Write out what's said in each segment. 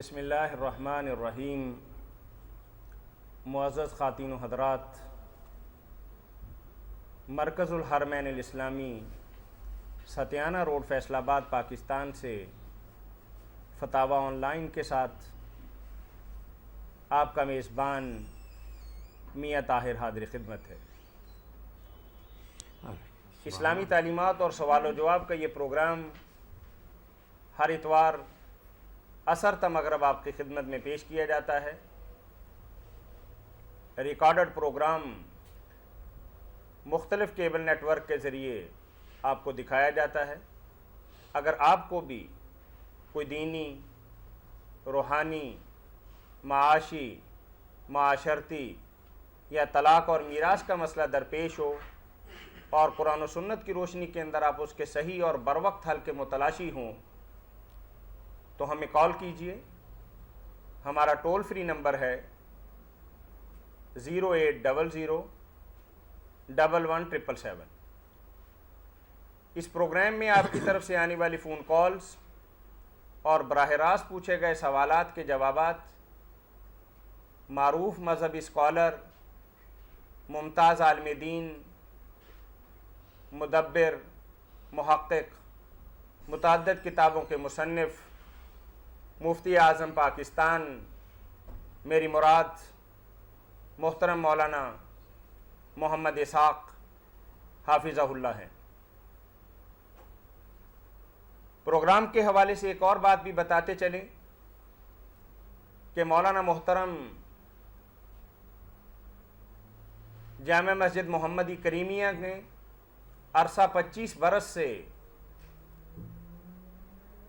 بسم اللہ الرحمن الرحیم۔ معزز خواتین و حضرات، مرکز الحرمین الاسلامی ستیانہ روڈ فیصل آباد پاکستان سے فتاوی آن لائن کے ساتھ آپ کا میزبان میاں طاہر حاضر خدمت ہے۔ اسلامی تعلیمات اور سوال و جواب کا یہ پروگرام ہر اتوار عصر تا مغرب آپ کی خدمت میں پیش کیا جاتا ہے۔ ریکارڈڈ پروگرام مختلف کیبل نیٹ ورک کے ذریعے آپ کو دکھایا جاتا ہے۔ اگر آپ کو بھی کوئی دینی، روحانی، معاشی، معاشرتی یا طلاق اور میراث کا مسئلہ درپیش ہو اور قرآن و سنت کی روشنی کے اندر آپ اس کے صحیح اور بروقت حل کے متلاشی ہوں تو ہمیں کال کیجئے۔ ہمارا ٹول فری نمبر ہے 080011717۔ اس پروگرام میں آپ کی طرف سے آنے والی فون کالز اور براہ راست پوچھے گئے سوالات کے جوابات معروف مذہبی اسکالر، ممتاز عالم دین، مدبر، محقق، متعدد کتابوں کے مصنف، مفتی اعظم پاکستان میری مراد محترم مولانا محمد اسحاق حافظہ اللہ ہیں۔ پروگرام کے حوالے سے ایک اور بات بھی بتاتے چلیں کہ مولانا محترم جامع مسجد محمدی کریمیہ نے عرصہ 25 برس سے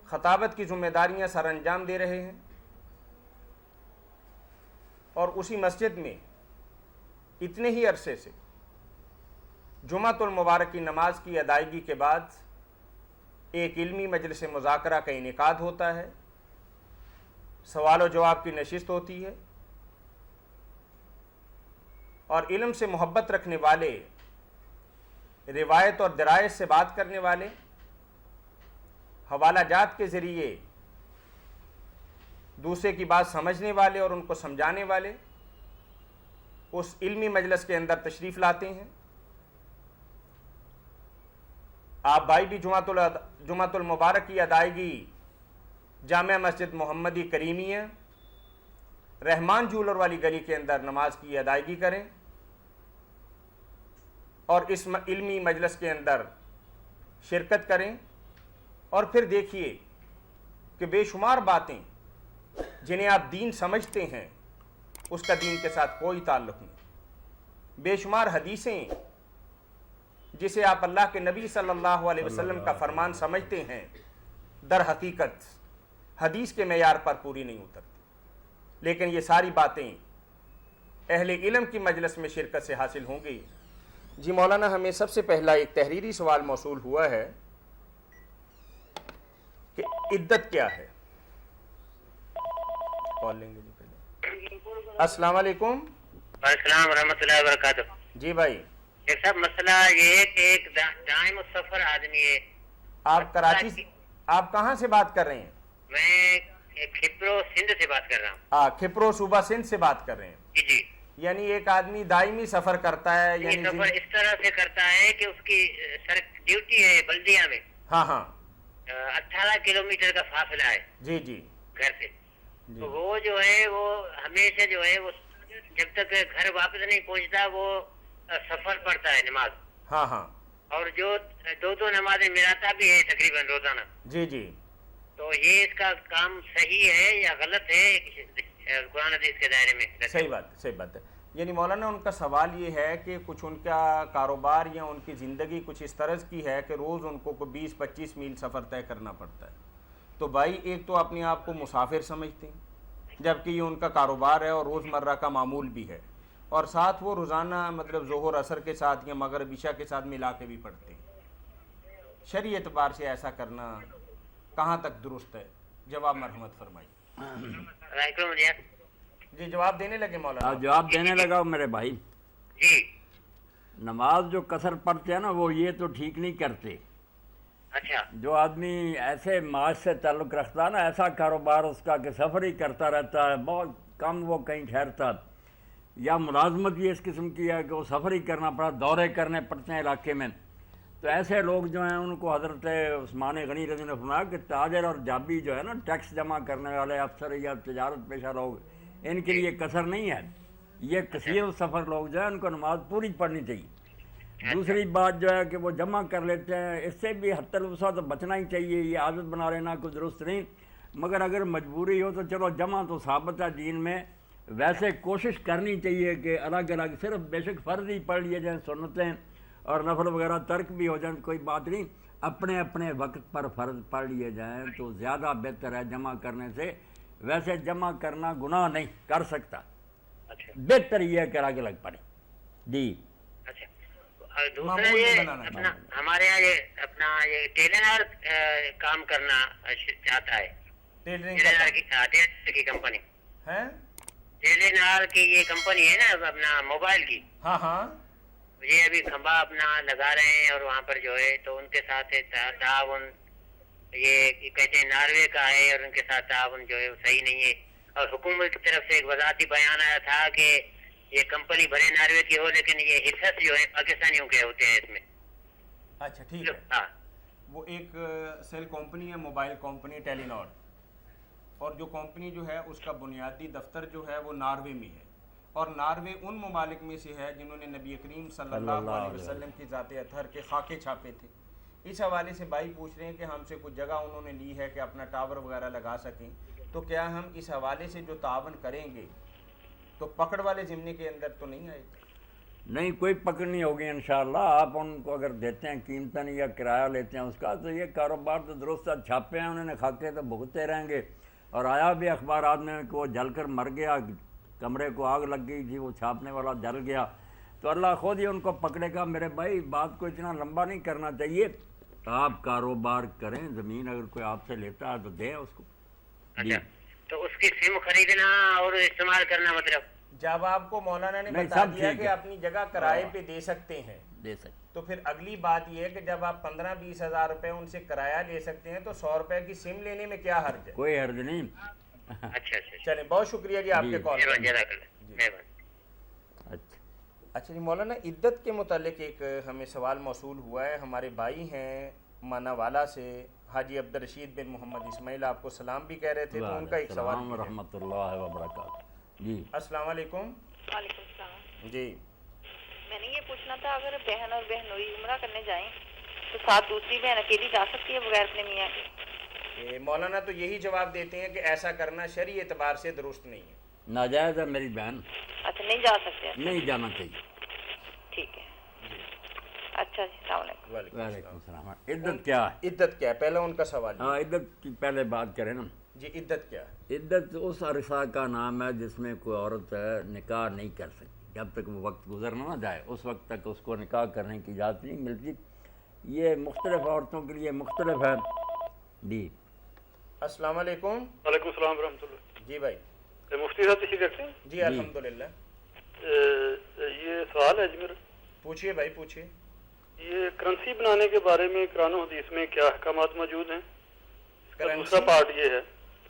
خطابت کی ذمہ داریاں سر انجام دے رہے ہیں، اور اسی مسجد میں اتنے ہی عرصے سے جمعۃ المبارک کی نماز کی ادائیگی کے بعد ایک علمی مجلس مذاکرہ کا انعقاد ہوتا ہے، سوال و جواب کی نشست ہوتی ہے، اور علم سے محبت رکھنے والے، روایت اور درایت سے بات کرنے والے، حوالہ جات کے ذریعے دوسرے کی بات سمجھنے والے اور ان کو سمجھانے والے اس علمی مجلس کے اندر تشریف لاتے ہیں۔ آپ بھائی بھی جمعۃ المبارک کی ادائیگی جامع مسجد محمدی کریمیہ رحمان جولر والی گلی کے اندر نماز کی ادائیگی کریں اور اس علمی مجلس کے اندر شرکت کریں، اور پھر دیکھیے کہ بے شمار باتیں جنہیں آپ دین سمجھتے ہیں اس کا دین کے ساتھ کوئی تعلق نہیں، بے شمار حدیثیں جسے آپ اللہ کے نبی صلی اللہ علیہ وسلم کا فرمان سمجھتے ہیں در حقیقت حدیث کے معیار پر پوری نہیں اترتی۔ لیکن یہ ساری باتیں اہل علم کی مجلس میں شرکت سے حاصل ہوں گی۔ جی مولانا، ہمیں سب سے پہلا ایک تحریری سوال موصول ہوا ہے کہ عدت کیا ہے؟ کال لیں گے جی پہلے۔ السلام علیکم۔ السلام ورحمۃ اللہ وبرکاتہ۔ جی بھائی، ایک صاحب مسئلہ یہ ہے کہ ایک دائم السفر آدمی ہے۔ آپ کراچی سے، آپ کہاں سے بات کر رہے ہیں؟ میں کھپرو سندھ سے بات کر رہا ہوں۔ کھپرو صوبہ سندھ سے بات کر رہے ہیں؟ جی جی۔ یعنی ایک آدمی دائمی سفر کرتا ہے، یہ یعنی سفر اس طرح سے کرتا ہے کہ اس کی ڈیوٹی ہے بلدیہ میں، ہاں ہاں 18 کلومیٹر کا فاصلہ ہے جی جی گھر سے، جی تو وہ جو ہے وہ ہمیشہ جو ہے وہ جب تک گھر واپس نہیں پہنچتا وہ سفر پڑتا ہے نماز، ہاں ہاں اور جو دو نمازیں ملاتا بھی ہے تقریباً روزانہ۔ جی جی۔ تو یہ اس کا کام صحیح ہے یا غلط ہے قرآن حدیث کے دائرے میں؟ صحیح بات ہے۔ یعنی مولانا ان کا سوال یہ ہے کہ کچھ ان کا کاروبار یا ان کی زندگی کچھ اس طرح کی ہے کہ روز ان کو 20-25 میل سفر طے کرنا پڑتا ہے، تو بھائی ایک تو اپنے آپ کو مسافر سمجھتے ہیں، جبکہ یہ ان کا کاروبار ہے اور روزمرہ کا معمول بھی ہے، اور ساتھ وہ روزانہ مطلب ظہر عصر کے ساتھ یا مغرب عشاء کے ساتھ ملا کے بھی پڑھتے ہیں۔ شرعی اعتبار سے ایسا کرنا کہاں تک درست ہے؟ جواب مرحمت فرمائیے۔ جی جواب دینے لگے مولانا؟ جواب دینے لگا میرے بھائی۔ جی نماز جو قصر پڑھتے ہیں نا وہ یہ تو ٹھیک نہیں کرتے اچھا جو آدمی ایسے معاش سے تعلق رکھتا ہے نا، ایسا کاروبار اس کا کہ سفر ہی کرتا رہتا ہے، بہت کم وہ کہیں ٹھہرتا، یا ملازمت یہ اس قسم کی ہے کہ وہ سفر ہی کرنا پڑا، دورے کرنے پڑتے ہیں علاقے میں، تو ایسے لوگ جو ہیں ان کو حضرت عثمان غنی رضی اللہ عنہ نے فرمایا کہ تاجر اور جابی جو ہے نا، ٹیکس جمع کرنے والے افسر یا تجارت پیشہ لوگ، ان کے لیے کثر نہیں ہے، یہ کثیر سفر لوگ جو ہے ان کو نماز پوری پڑھنی چاہیے۔ دوسری بات جو ہے کہ وہ جمع کر لیتے ہیں، اس سے بھی حتی الوسع تو بچنا ہی چاہیے، یہ عادت بنا لینا کوئی درست نہیں، مگر اگر مجبوری ہو تو چلو جمع تو ثابت ہے دین میں، ویسے کوشش کرنی چاہیے کہ الگ الگ صرف بے شک فرض ہی پڑھ لیے جائیں، سنتیں اور نفل وغیرہ ترک بھی ہو جائیں کوئی بات نہیں، اپنے اپنے وقت پر فرض پڑھ لیے جائیں تو زیادہ بہتر ہے جمع کرنے سے۔ ویسے جمع کرنا گناہ نہیں کر سکتا، اچھا بہتر یہ ہے کہ الگ الگ پڑھیں۔ جی اچھا، اور دوسرا یہ اپنا ہمارے یہاں یہ اپنا یہ ٹیلر کام کرنا چاہتا ہے، ٹیلر کی کمپنی ہے، ٹیلر کی یہ کمپنی ہے نا اپنا موبائل کی، ہاں ہاں، یہ ابھی کھمبا اپنا لگا رہے ہیں اور وہاں پر جو ہے تو ان کے ساتھ تعاون یہ کہتے ہیں ناروے کا ہے، اور ان کے ساتھ تعاون جو ہے وہ صحیح نہیں ہے، اور حکومت کی طرف سے ایک وضاحتی بیان آیا تھا کہ یہ کمپنی بھلے ناروے کی ہو لیکن یہ حصص جو ہے پاکستانیوں کے ہوتے ہیں اس میں۔ اچھا ٹھیک ہے، ہاں وہ ایک سیل کمپنی ہے، موبائل کمپنی ٹیلی نار، اور جو کمپنی جو ہے اس کا بنیادی دفتر جو ہے وہ ناروے میں ہے، اور ناروے ان ممالک میں سے ہے جنہوں نے نبی کریم صلی اللہ علیہ وسلم کی ذات اطہر کے خاکے چھاپے تھے۔ اس حوالے سے بھائی پوچھ رہے ہیں کہ ہم سے کچھ جگہ انہوں نے لی ہے کہ اپنا ٹاور وغیرہ لگا سکیں، تو کیا ہم اس حوالے سے جو تعاون کریں گے تو پکڑ والے ضمن کے اندر تو نہیں آئے گا؟ نہیں، کوئی پکڑ نہیں ہوگی انشاءاللہ۔ آپ ان کو اگر دیتے ہیں قیمتاً یا کرایہ لیتے ہیں اس کا، تو یہ کاروبار تو درست ہے، چھاپے ہیں انہوں نے، خاکے تو بھگتے رہیں گے، اور آیا بھی اخبارات میں کہ وہ جل کر مر گیا، کمرے کو آگ لگ گئی تھی، وہ چھاپنے والا جل گیا، تو اللہ خود ہی ان کو پکڑے گا۔ میرے بھائی بات کو اتنا لمبا نہیں کرنا چاہیے، آپ کاروبار کریں، زمین اگر کوئی آپ سے لیتا ہے تو دیں اس کو۔ اچھا، تو اس کی سم خریدنا اور استعمال کرنا مطلب جب آپ کو مولانا نے نہیں، بتا سب دیا ٹھیک کہ ہے، اپنی جگہ کرائے پہ دے سکتے ہیں، دے سکتے، تو پھر اگلی بات یہ ہے کہ جب آپ 15-20 ہزار روپے ان سے کرایہ لے سکتے ہیں تو 100 روپے کی سم لینے میں کیا حرج ہے؟ کوئی حرج نہیں۔ اچھا اچھا چلیں، بہت شکریہ جی آپ کے کال پر۔ جزاک اللہ، مہربانی۔ اچھا اچھا جی مولانا، عدت کے متعلق ایک ہمیں سوال موصول ہوا ہے، ہمارے بھائی ہیں مانا والا سے حاجی عبدالرشید بن محمد اسماعیل، آپ کو سلام بھی کہہ رہے تھے، تو ان کا ایک سوال السلام ورحمۃ اللہ وبرکاتہ۔ جی السلام علیکم۔ وعلیکم السلام۔ جی میں نے یہ پوچھنا تھا، اگر بہن اور بہنوئی عمرہ کرنے جائیں تو ساتھ دوسری بہن اکیلی جا سکتی ہے بغیر اپنے میاں کے؟ مولانا تو یہی جواب دیتے ہیں کہ ایسا کرنا شرعی اعتبار سے درست نہیں ہے، ناجائز ہے میری بہن، اچھا، نہیں جا سکتے؟ نہیں جانا چاہیے۔ ٹھیک ہے، اچھا جی، السلام علیکم۔ وعلیکم السلام۔ عدت کیا ہے؟ عدت کیا ہے، پہلے ان کا سوال ہاں، عدت کی پہلے بات کریں نا۔ جی عدت کیا ہے؟ عدت اس عرصہ کا نام ہے جس میں کوئی عورت نکاح نہیں کر سکتی، جب تک وہ وقت گزر نہ جائے اس وقت تک اس کو نکاح کرنے کی اجازت نہیں ملتی۔ یہ مختلف عورتوں کے لیے مختلف ہے۔ جی السلام علیکم۔ وعلیکم السلام ورحمۃ اللہ۔ جی بھائی۔ مفتی صاحب تشریف رکھتے ہیں؟ جی الحمدللہ۔ یہ سوال ہے جی میرا۔ پوچھیے بھائی پوچھیے۔ یہ کرنسی بنانے کے بارے میں قرآن و حدیث میں کیا احکامات موجود ہیں؟ اس کا کرنسی؟ دوسرا پارٹ یہ ہے،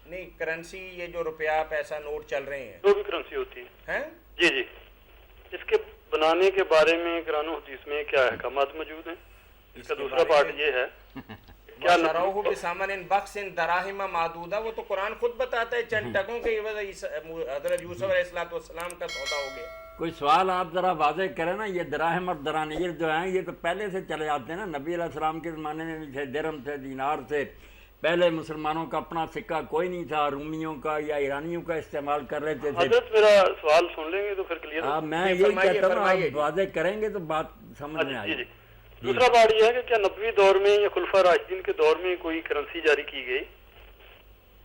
نہیں، کرنسی یہ جو روپیہ پیسہ نوٹ چل رہے ہیں جو بھی کرنسی ہوتی ہے، ہیں، جی جی، اس کے بنانے کے بارے میں قرآن و حدیث میں کیا احکامات موجود ہیں؟ اس کا دوسرا پارٹ یہ ہے کیا وَشَرَوْهُ بِثَمَنٍ بَخْسٍ دَرَاهِمَ مَعْدُودَةٍ، وہ تو قرآن خود بتاتا ہے چند ٹکوں کے عوض حضرت یوسف علیہ السلام کا سودا ہو گیا۔ کوئی سوال آپ ذرا واضح کریں نا، یہ دراہم اور درانیر جو ہیں یہ تو پہلے سے چلے آتے ہیں نا، نبی علیہ السلام کے زمانے میں بھی تھے، درہم تھے، دینار تھے، پہلے مسلمانوں کا اپنا سکہ کوئی نہیں تھا، رومیوں کا یا ایرانیوں کا استعمال کر لیتے تھے۔ حضرت میرا سوال سن لیں گے تو پھر کلیئر ہاں، میں یہی کہتا ہوں آپ واضح کریں گے تو بات سمجھ میں آئے جی گی۔ جی۔ دوسرا بات یہ ہے کہ کیا نبوی دور میں یا خلفاء راشدین کے دور میں کوئی کرنسی جاری کی گئی؟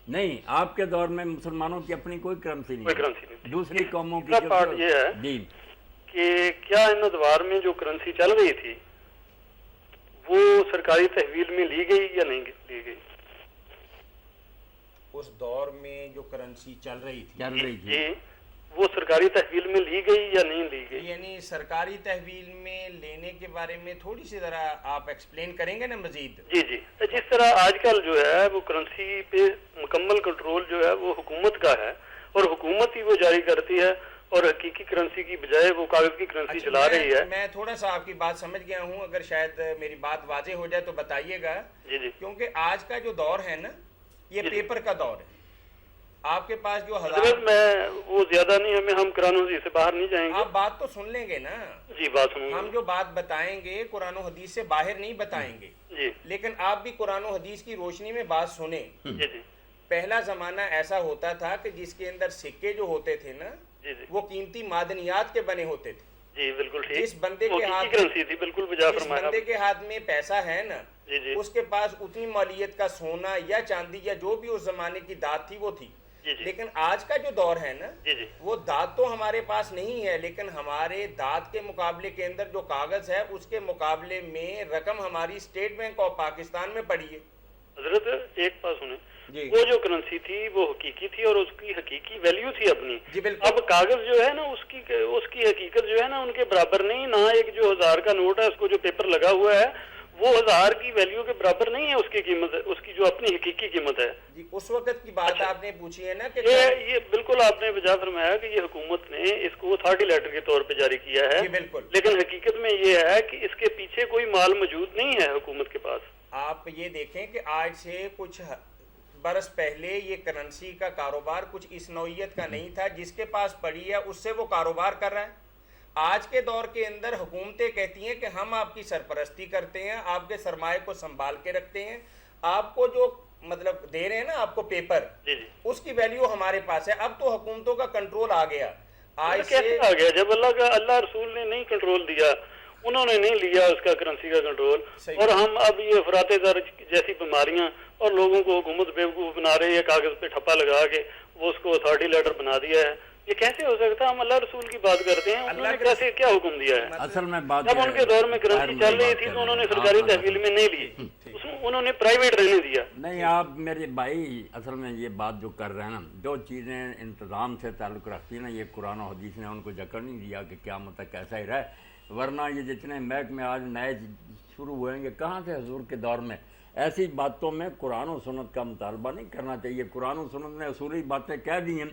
نہیں، آپ کے دور میں مسلمانوں کی اپنی کوئی کرنسی نہیں، کوئی کرنسی نہیں۔ دوسری قوموں کی دوسرا پارٹ یہ ہے جی کہ کیا ان ادوار میں جو کرنسی چل رہی تھی وہ سرکاری تحویل میں لی گئی یا نہیں لی گئی؟ اس دور میں جو کرنسی چل رہی تھی چل رہی تھی، جی، وہ سرکاری تحویل میں لی گئی یا نہیں لی گئی؟ یعنی سرکاری تحویل میں لینے کے بارے میں تھوڑی سی ذرا آپ ایکسپلین کریں گے نا مزید؟ جی جی، جس طرح آج کل جو ہے وہ کرنسی پہ مکمل کنٹرول جو ہے وہ حکومت کا ہے، اور حکومت ہی وہ جاری کرتی ہے، اور حقیقی کرنسی کی بجائے وہ کاغذ کی کرنسی چلا رہی ہے۔ میں تھوڑا سا آپ کی بات سمجھ گیا ہوں، اگر شاید میری بات واضح ہو جائے تو بتائیے گا۔ جی جی، کیونکہ آج کا جو دور ہے نا یہ پیپر کا دور ہے۔ آپ کے پاس جو حضرت میں وہ زیادہ نہیں، ہم قرآن و حدیث سے باہر نہیں جائیں گے۔ آپ بات تو سن لیں گے نا؟ جی بات سنوں گے۔ ہم جو بات بتائیں گے قرآن و حدیث سے باہر نہیں بتائیں گے جی، لیکن آپ بھی قرآن و حدیث کی روشنی میں بات سنیں۔ جی جی، پہلا زمانہ ایسا ہوتا تھا کہ جس کے اندر سکے جو ہوتے تھے نا جی جی، وہ قیمتی معدنیات کے بنے ہوتے تھے۔ جی بالکل ٹھیک، جس بندے کے ہاتھ کرنسی تھی، بالکل بجا فرمایا۔ بندے کے ہاتھ میں پیسہ ہے نا جی جی، اس کے پاس اتنی مالیت کا سونا یا چاندی یا جو بھی اس زمانے کی دات تھی وہ تھی۔ جی جی، لیکن آج کا جو دور ہے نا جی جی، وہ دات تو ہمارے پاس نہیں ہے، لیکن ہمارے دات کے مقابلے کے اندر جو کاغذ ہے اس کے مقابلے میں رقم ہماری اسٹیٹ بینک آف پاکستان میں پڑی ہے۔ حضرت ایک بات سنیں، جی وہ جو کرنسی تھی وہ حقیقی تھی اور اس کی حقیقی ویلیو تھی اپنی۔ جی بالکل۔ اب کاغذ جو ہے نا اس کی حقیقت جو ہے نا ان کے برابر نہیں، نہ ایک جو 1000 کا نوٹ ہے اس کو جو پیپر لگا ہوا ہے وہ 1000 کی ویلیو کے برابر نہیں ہے، اس کی قیمت، اس کی جو اپنی حقیقی قیمت ہے۔ جی اس وقت کی بات آپ نے پوچھی ہے نا کہ یہ بالکل آپ نے بجا فرمایا کہ یہ حکومت نے اس کو اتھارٹی لیٹر کے طور پہ جاری کیا ہے۔ جی بالکل۔ لیکن حقیقت میں یہ ہے کہ اس کے پیچھے کوئی مال موجود نہیں ہے حکومت کے پاس۔ آپ یہ دیکھیں کہ آج سے کچھ برس پہلے یہ کرنسی کا کاروبار کچھ اس نوعیت کا نہیں تھا، جس کے پاس پڑی ہے اس سے وہ کاروبار کر رہا ہے۔ آج کے دور کے اندر حکومتیں کہتی ہیں کہ ہم آپ کی سرپرستی کرتے ہیں، آپ کے سرمایہ کو سنبھال کے رکھتے ہیں، آپ کو جو مطلب دے رہے ہیں نا آپ کو پیپر، جی جی، اس کی ویلیو ہمارے پاس ہے۔ اب تو حکومتوں کا کنٹرول آ گیا۔ آج کیسے آ گیا؟ جب اللہ رسول نے نہیں کنٹرول دیا، انہوں نے نہیں لیا اس کا کرنسی کا کنٹرول، اور ہم اب یہ افراط زر جیسی بیماریاں اور لوگوں کو حکومت بیوقوف بنا رہی ہے، کاغذ پہ ٹھپا لگا کے وہ اس کو اتھارٹی لیٹر بنا دیا ہے۔ یہ کیسے ہو سکتا ہے؟ ہم اللہ رسول کی بات کرتے ہیں، انہوں نے کیسے کیا حکم دیا ہے؟ اصل میں بات جب ان کے دور میں کرنسی چل رہی تھی تو انہوں نے سرکاری تحویل میں نہیں لی، انہوں نے پرائیویٹ رہنے دیا۔ نہیں، آپ میرے بھائی اصل میں یہ بات جو کر رہے ہیں نا، جو چیزیں انتظام سے تعلق رکھتی ہیں نا، یہ قرآن و حدیث نے ان کو جکڑ نہیں دیا کہ قیامت تک ایسا ہی رہے، ورنہ یہ جتنے محکمے آج نئے شروع ہوئیں گے کہاں سے حضور کے دور میں؟ ایسی باتوں میں قرآن و سنت کا مطالبہ نہیں کرنا چاہیے۔ قرآن و سنت نے اصولی باتیں کہہ دی ہیں،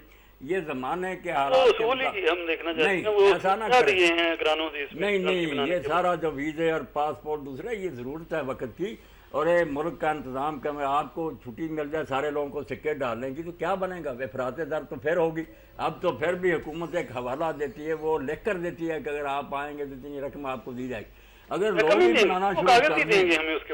یہ زمانے کے حالات اصول ہی ہم دیکھنا چاہتے ہیں، وہ کیا دیے ہیں قرآن و حدیث میں؟ نہیں، یہ سارا جو ویزے اور پاسپورٹ دوسرے، یہ ضرورت ہے وقت کی، اور یہ ملک کا انتظام کا میں آپ کو چھٹی مل جائے سارے لوگوں کو سکے ڈالنے کی تو کیا بنے گا؟ افراط زر تو پھر ہوگی۔ اب تو پھر بھی حکومت ایک حوالہ دیتی ہے، وہ لکھ کر دیتی ہے کہ اگر آپ آئیں گے تو اتنی رقم آپ کو دی جائے گی۔ اگر لوگ ہی بنانا شروع کر دیں،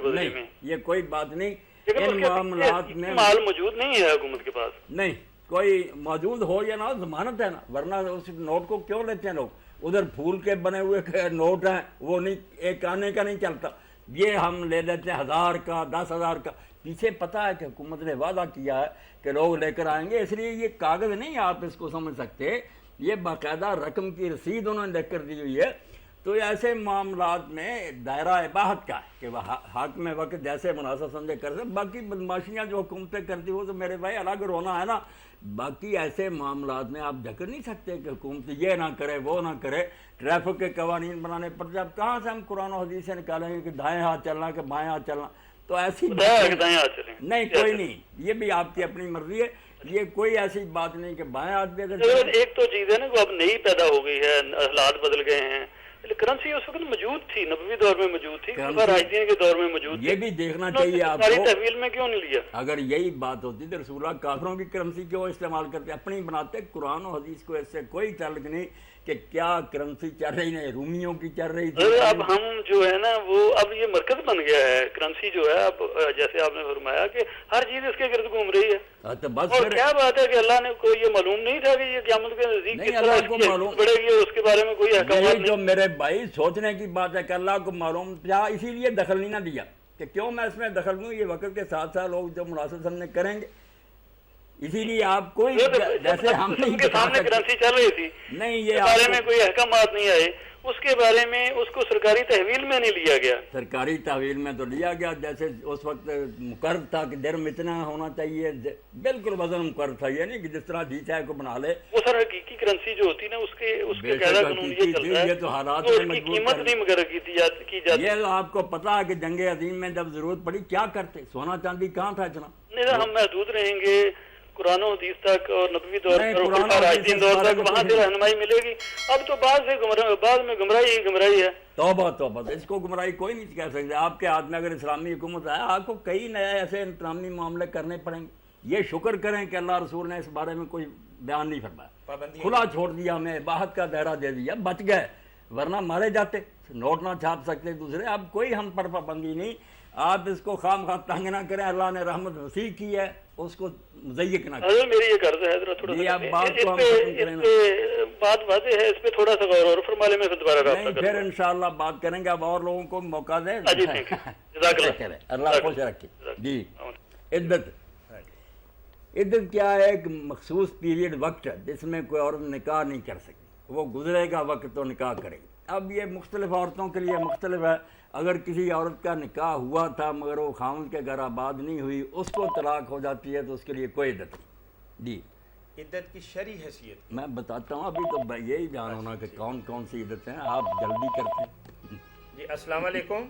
نہیں یہ کوئی بات نہیں، ان معاملات میں مال موجود نہیں ہے حکومت کے پاس۔ نہیں، کوئی موجود ہو یا نہ ضمانت ہے نا، ورنہ اس نوٹ کو کیوں لیتے ہیں لوگ؟ ادھر پھول کے بنے ہوئے نوٹ ہیں، وہ نہیں، ایک آنے کا نہیں چلتا، یہ ہم لے لیتے ہیں 1000 کا 10,000 کا۔ پیچھے پتہ ہے کہ حکومت نے وعدہ کیا ہے کہ لوگ لے کر آئیں گے، اس لیے یہ کاغذ نہیں آپ اس کو سمجھ سکتے، یہ باقاعدہ رقم کی رسید انہوں نے لکھ کر دی ہوئی ہے۔ تو ایسے معاملات میں دائرہ اباحت کا ہے کہ وہ حاکم وقت جیسے مناسب سمجھے کر سکتے، باقی بدماشیاں جو حکومتیں کرتی وہ تو میرے بھائی الگ رونا ہے نا۔ باقی ایسے معاملات میں آپ جکڑ نہیں سکتے کہ حکومت یہ نہ کرے وہ نہ کرے، ٹریفک کے قوانین بنانے پڑتے، اب کہاں سے ہم قرآن و حدیث سے نکالیں گے کہ دائیں ہاتھ چلنا کہ بائیں ہاتھ چلنا؟ تو ایسی نہیں، کوئی نہیں، یہ بھی آپ کی اپنی مرضی ہے، یہ کوئی ایسی بات نہیں کہ بائیں ہاتھ بھی اگر ایک تو چیز ہے نا وہ اب نئی پیدا ہو گئی ہے، حالات بدل گئے ہیں۔ کرنسی اس وقت موجود تھی، نبوی دور میں موجود تھی، راشدین کے دور میں موجود تھی، یہ بھی دیکھنا چاہیے آپ کو تحویل میں کیوں نہیں لیا؟ اگر یہی بات ہوتی تو رسول اللہ کافروں کی کرنسی کیوں استعمال کرتے؟ اپنی بناتے۔ قرآن و حدیث کو اس سے کوئی تعلق نہیں کہ کیا کرنسی چل رہی ہے، رومیوں کی چل رہی تھی۔ اب ہم جو ہے نا وہ اب یہ مرکز بن گیا ہے کرنسی جو ہے، اب جیسے آپ نے فرمایا کہ ہر چیز اس کے گرد گھوم رہی ہے، اور کیا بات ہے کہ اللہ نے کوئی یہ معلوم نہیں تھا کہ یہ قیامت کے نزدیک کس طرح بڑھے گی، اس کے بارے میں کوئی احکامات نہیں۔ جو میرے بھائی سوچنے کی بات ہے کہ اللہ کو معلوم تھا، اسی لیے دخل نہیں نہ دیا کہ کیوں میں اس میں دخل دوں، یہ وقت کے ساتھ ساتھ لوگ جو مناسب سمجھنے کریں گے، اسی لیے آپ کوئی جیسے ہم نہیں کے سامنے کرنسی چل رہی تھی، نہیں، یہ بارے میں کوئی احکامات نہیں آئے، اس کے بارے میں اس کو سرکاری تحویل میں نہیں لیا گیا. سرکاری تحویل میں تو لیا گیا، جیسے اس وقت مقرر تھا کہ درم اتنا ہونا چاہیے، بالکل وزن مقرر تھا، یہ نہیں کہ جس طرح جی چاہے کو بنا لے. وہ سر حقیقی کرنسی جو ہوتی ہے نا، اس کے قاعدہ قانون یہ چلتا ہے، یہ تو حالات تو میں اس کی مجبور قیمت نہیں مقرر کی جاتی. یہ آپ کو پتا ہے کہ جنگ عظیم میں جب ضرورت پڑی کیا کرتے، سونا چاندی کہاں تھا اتنا. نہیں سر، ہم محدود رہیں گے قرآن و حدیث تک اور نبوی دور نہیں، پر اور قرآن و راشدین دور تک، وہاں سے رہنمائی ملے گی. اب تو بعد میں گمراہی ہے. توبہ توبہ، اس کو گمراہی کوئی نہیں کہہ سکتے. آپ کے ہاتھ میں اگر اسلامی حکومت ہے، آپ کو کئی نئے ایسے انتظامی معاملے کرنے پڑیں گے. یہ شکر کریں کہ اللہ رسول نے اس بارے میں کوئی بیان نہیں فرمایا، کھلا چھوڑ دیا، ہمیں باہت کا دائرہ دے دیا، بچ گئے، ورنہ مارے جاتے، نوٹ نہ چھاپ سکتے دوسرے. اب کوئی ہم پر پابندی نہیں. آپ اس کو خام خواہ تنگ نہ کریں، اللہ نے رحمت وسیع کی ہے، اس کو مضیق نہ کریں. میری یہ عرض ہے تھوڑا بات واضح ہے، اس پہ تھوڑا سا غور اور فرما لیں، میں دوبارہ رابطہ کروں. پھر انشاءاللہ بات کریں گے. اب اور لوگوں کو موقع دیں. اللہ خوش رکھے. جی، عدت کیا ہے؟ ایک مخصوص پیریڈ وقت ہے جس میں کوئی عورت نکاح نہیں کر سکتی، وہ گزرے گا وقت تو نکاح کرے گی. اب یہ مختلف عورتوں کے لیے مختلف ہے. اگر کسی عورت کا نکاح ہوا تھا مگر وہ خاوند کے گھر آباد نہیں ہوئی، اس کو طلاق ہو جاتی ہے تو اس کے لیے کوئی عدت نہیں. جی، عدت کی شرعی حیثیت میں بتاتا ہوں. ابھی تو یہی جان ہونا کہ کون کون سی عدت ہیں، آپ جلدی کرتے ہیں. جی السلام علیکم.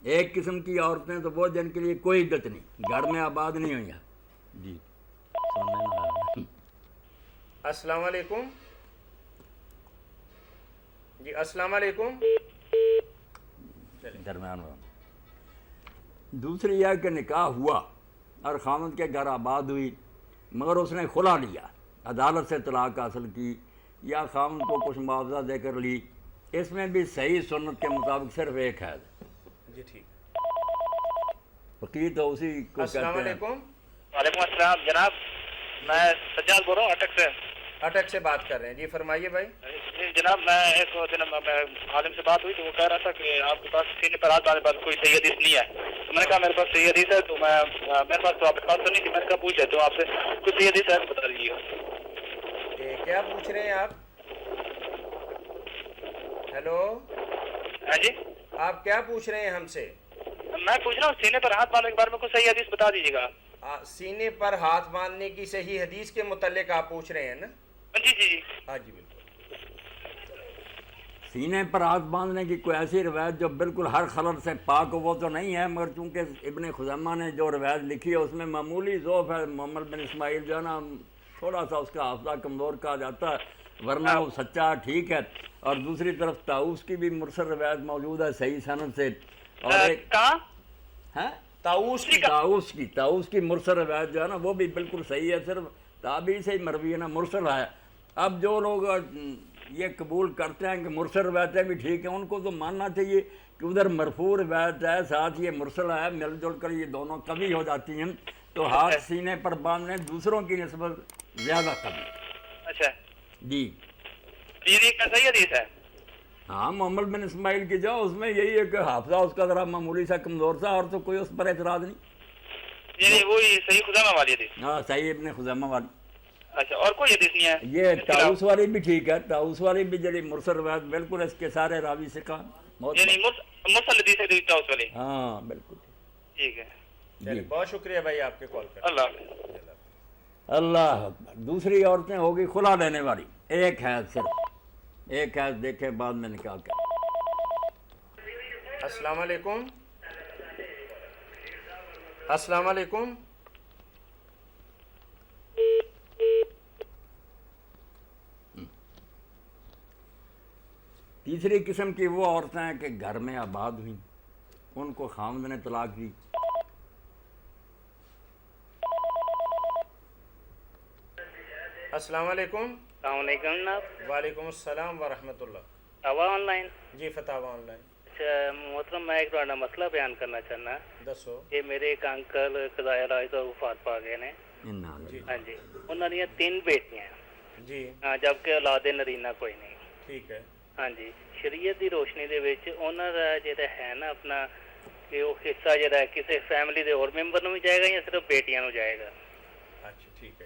ایک قسم کی عورتیں تو وہ جن کے لیے کوئی عدت نہیں، گھر میں آباد نہیں ہوئی ہیں. جی السلام علیکم. جی السلام علیکم. درمیان میں دوسری یہ کہ نکاح ہوا اور خاوند کے گھر آباد ہوئی مگر اس نے خلا لیا، عدالت سے طلاق حاصل کی یا خاوند کو کچھ معاوضہ دے کر لی، اس میں بھی صحیح سنت کے مطابق صرف ایک ہے. جی ٹھیک. فقیر تو اسی کو السلام کہتے ہیں. علیکم. وعلیکم السلام جناب، میں سجاد بول رہا ہوں اٹک سے. اٹک سے بات کر رہے ہیں. جی فرمائیے بھائی. جناب میں ایک دن عالم سے بات ہوئی تو وہ کہہ رہا تھا کہ آپ کے پاس سینے پر ہاتھ ڈالنے پر کوئی صحیح حدیث نہیں ہے. تو میں نے کہا میرے پاس صحیح حدیث ہے. تو میرے پاس تو آپ کے پاس تو نہیں تھی. میں نے کہا پوچھ لیتا ہوں آپ سے، کوئی صحیح حدیث ہے تو بتا دیجیے. کیا پوچھ رہے ہیں آپ؟ ہیلو. ہاں جی، آپ کیا پوچھ رہے ہیں ہم سے؟ میں پوچھ رہا ہوں سینے پر ہاتھ باندھنے کے بارے میں کوئی صحیح حدیث بتا دیجیے گا. سینے پر ہاتھ باندھنے کی صحیح حدیث کے متعلق آپ پوچھ رہے ہیں نا؟ جی جی جی. ہاں جی بالکل. سینے پر ہاتھ باندھنے کی کوئی ایسی روایت جو بالکل ہر خلل سے پاک ہو وہ تو نہیں ہے، مگر چونکہ ابن خزیمہ نے جو روایت لکھی ہے اس میں معمولی ضعف ہے. محمد بن اسماعیل جو ہے نا، تھوڑا سا اس کا حافظہ کمزور کہا جاتا ہے، ورنہ وہ سچا ٹھیک ہے. اور دوسری طرف طاؤس کی بھی مرسل روایت موجود ہے صحیح سند سے. اور طاؤس کی مرسل روایت جو ہے نا وہ بھی بالکل صحیح ہے، صرف تابعی سے ہی مروی ہے نا، مرسل ہے. اب جو لوگ یہ قبول کرتے ہیں کہ مرسل روایتیں بھی ٹھیک ہیں، ان کو تو ماننا چاہیے کہ ادھر مرفوع روایت ہے ساتھ یہ مرسل ہے، مل جل کر یہ دونوں قوی ہو جاتی ہیں. تو ہاتھ سینے پر باندھنے دوسروں کی نسبت زیادہ قوی. اچھا جی، یہ صحیح حدیث ہے. ہاں، محمد بن اسماعیل کی جو اس میں یہی ہے کہ حافظہ اس کا ذرا معمولی سا کمزور تھا، اور تو کوئی اس پر اعتراض نہیں. یعنی وہی صحیح خزیمہ والی حدیث. ہاں، صحیح ابن خزیمہ والی. اچھا، اور کوئی حدیث نہیں ہے؟ یہ طاؤس والی بھی ٹھیک ہے، طاؤس والی بھی جڑی مرسل روایت بالکل اس کے سارے راوی سے کہا، یعنی مرسل حدیث ہے طاؤس والی. ہاں بالکل ٹھیک ہے. چلیے بہت شکریہ بھائی آپ کے کال کر. اللہ حافظ. اللہ اکبر. دوسری عورتیں ہوگی کھلا دینے والی، ایک ہے صرف، ایک ہے، دیکھے بعد میں نکاح کر. السلام علیکم. السلام علیکم. تیسری قسم کی وہ عورتیں ہیں کہ گھر میں آباد ہوئیں، ان کو خاوند نے طلاق دی. السلام علیکم. السلام علیکم جناب. وعلیکم السلام ورحمۃ اللہ. فتاوا on line. G فتاوا on line. اچھا محترم، میں ایک تھوڑا مسئلہ بیان کرنا چاہنا. دسو. یہ میرے ایک انکل قضائے راج تو وفات پا گئے نے. ہاں جی، انہوں نے 3 بیٹیاں ہیں. جی. ہاں، جبکہ اولاد نرینہ کوئی نہیں. ٹھیک ہے. ہاں جی، شریعت دی روشنی دے وچ انہاں دا جڑا ہے نا اپنا کہ وہ حصہ جڑا ہے کسی فیملی دے اور ممبر نوں بھی جائے گا یا صرف بیٹیاں نوں جائے گا؟ اچھا ٹھیک ہے.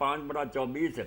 5/24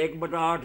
1/8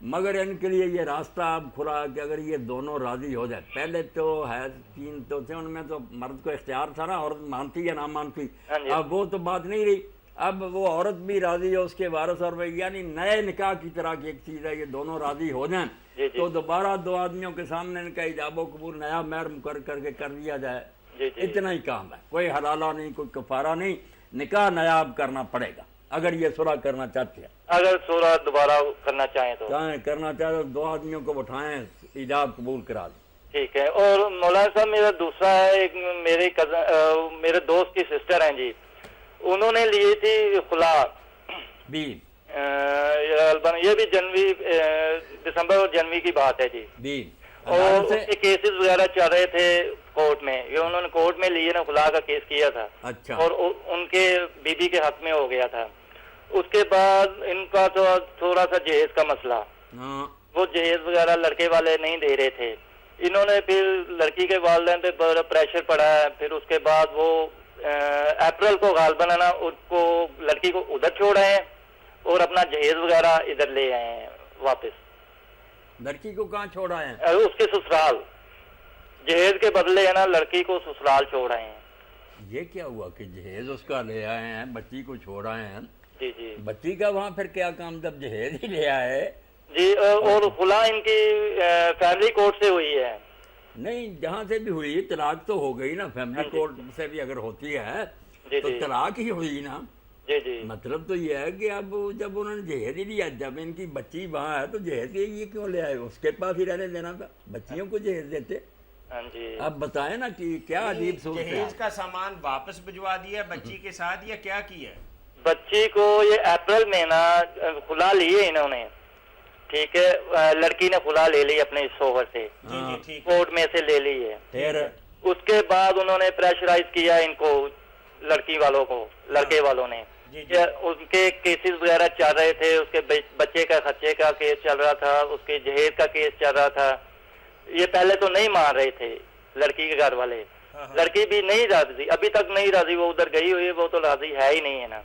مگر ان کے لیے یہ راستہ اب کھلا کہ اگر یہ دونوں راضی ہو جائے. پہلے تو ہے 3 تو تھے، ان میں تو مرد کو اختیار تھا نا، عورت مانتی یا نہ مانتی. اب وہ تو بات نہیں رہی. اب وہ عورت بھی راضی ہے، اس کے وارث، اور یعنی نئے نکاح کی طرح کی ایک چیز ہے. یہ دونوں راضی ہو جائیں تو دوبارہ 2 آدمیوں کے سامنے ان کا ایجاب و قبول نیا مہر مقرر کر کے کر دیا جائے. اتنا ہی کام ہے، کوئی حلالہ نہیں، کوئی کفارہ نہیں. نکاح نیا اب کرنا پڑے گا اگر یہ صلح کرنا چاہتے ہیں. اگر صلح دوبارہ کرنا چاہیں تو کرنا چاہتے تو 2 آدمیوں کو بٹھائیں، ایجاب قبول کرا دیں. ٹھیک ہے. اور مولانا صاحب میرا دوسرا ہے، ایک میرے دوست کی سسٹر ہیں جی، انہوں نے لی تھی خلا بھی، یہ بھی جنوری دسمبر اور جنوری کی بات ہے جی. اور اس کے کیسز وغیرہ چل رہے تھے کورٹ میں. یہ انہوں نے کورٹ میں لیے نا، خلا کا کیس کیا تھا. اچھا. اور ان کے بیوی کے حق میں ہو گیا تھا. اس کے بعد ان کا تو تھوڑا سا جہیز کا مسئلہ، وہ جہیز وغیرہ لڑکے والے نہیں دے رہے تھے. انہوں نے پھر لڑکی کے والدین پہ بڑا پریشر پڑا ہے. پھر اس کے بعد وہ اپریل کو غالباً نا اس کو لڑکی کو ادھر چھوڑ آئے ہیں اور اپنا جہیز وغیرہ ادھر لے آئے ہیں واپس. لڑکی کو کہاں چھوڑ آئے ہیں؟ اس کے سسرال. جہیز کے بدلے ہے نا لڑکی کو سسرال چھوڑ آئے ہیں. یہ کیا ہوا کہ جہیز اس کا لے آئے ہیں، بچی کو چھوڑ آئے ہیں؟ جی جی. بچی کا وہاں پھر کیا کام جب جہیز ہی لے آئے؟ جی. اور خلا ان کی فیملی کورٹ سے ہوئی ہے. نہیں، جہاں سے بھی ہوئی طلاق تو ہو گئی نا. فیملی کورٹ سے بھی اگر ہوتی ہے تو طلاق ہی ہوئی نا. جی جی. مطلب تو یہ ہے کہ اب جب انہوں نے جہیز ہی لیا، جب ان کی بچی وہاں ہے تو جہیز یہ کیوں لے آئے؟ اس کے پاس ہی رہنے دینا تھا، بچیوں کو جہیز دیتے. اب بتائیں نا کہ کیا عجیب صورت ہے. جہیز کا سامان واپس بھجوا دیا بچی کے ساتھ یا کیا کیا؟ بچی کو یہ اپریل میں نا خلا لیے انہوں نے. ٹھیک ہے. لڑکی نے خلا لے لی اپنے شوہر سے، کورٹ میں سے لے لی ہے. پھر اس کے بعد انہوں نے پریشرائز کیا ان کو، لڑکی والوں کو، لڑکے والوں نے. ان کے کیسز وغیرہ چل رہے تھے. اس کے بچے کا خرچے کا کیس چل رہا تھا، اس کے جہیز کا کیس چل رہا تھا. یہ پہلے تو نہیں مان رہے تھے لڑکی کے گھر والے. لڑکی بھی نہیں راضی، ابھی تک نہیں راضی. وہ ادھر گئی ہوئی ہے، وہ تو راضی ہے ہی نہیں ہے نا.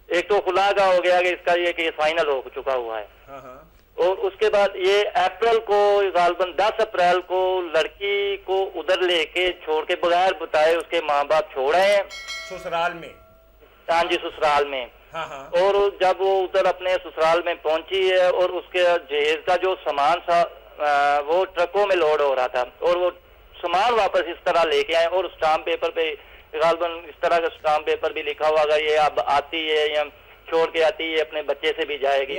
ایک تو خلا کا ہو گیا کہ اس کا یہ کیس فائنل ہو چکا ہوا ہے. اور اس کے بعد یہ اپریل کو غالباً 10 اپریل کو لڑکی کو ادھر لے کے چھوڑ کے بغیر بتائے اس کے ماں باپ چھوڑ آئے ہیں سسرال میں. ہاں جی، سسرال میں. اور جب وہ ادھر اپنے سسرال میں پہنچی ہے اور اس کے جہیز کا جو سامان تھا وہ ٹرکوں میں لوڈ ہو رہا تھا، اور وہ سامان واپس اس طرح لے کے آئے. اور اسٹامپ پیپر پہ غالباً اس طرح کا اسٹامپ پیپر بھی لکھا ہوا یہ اب آتی ہے یا چھوڑ کے آتی ہے، اپنے بچے سے بھی جائے گی.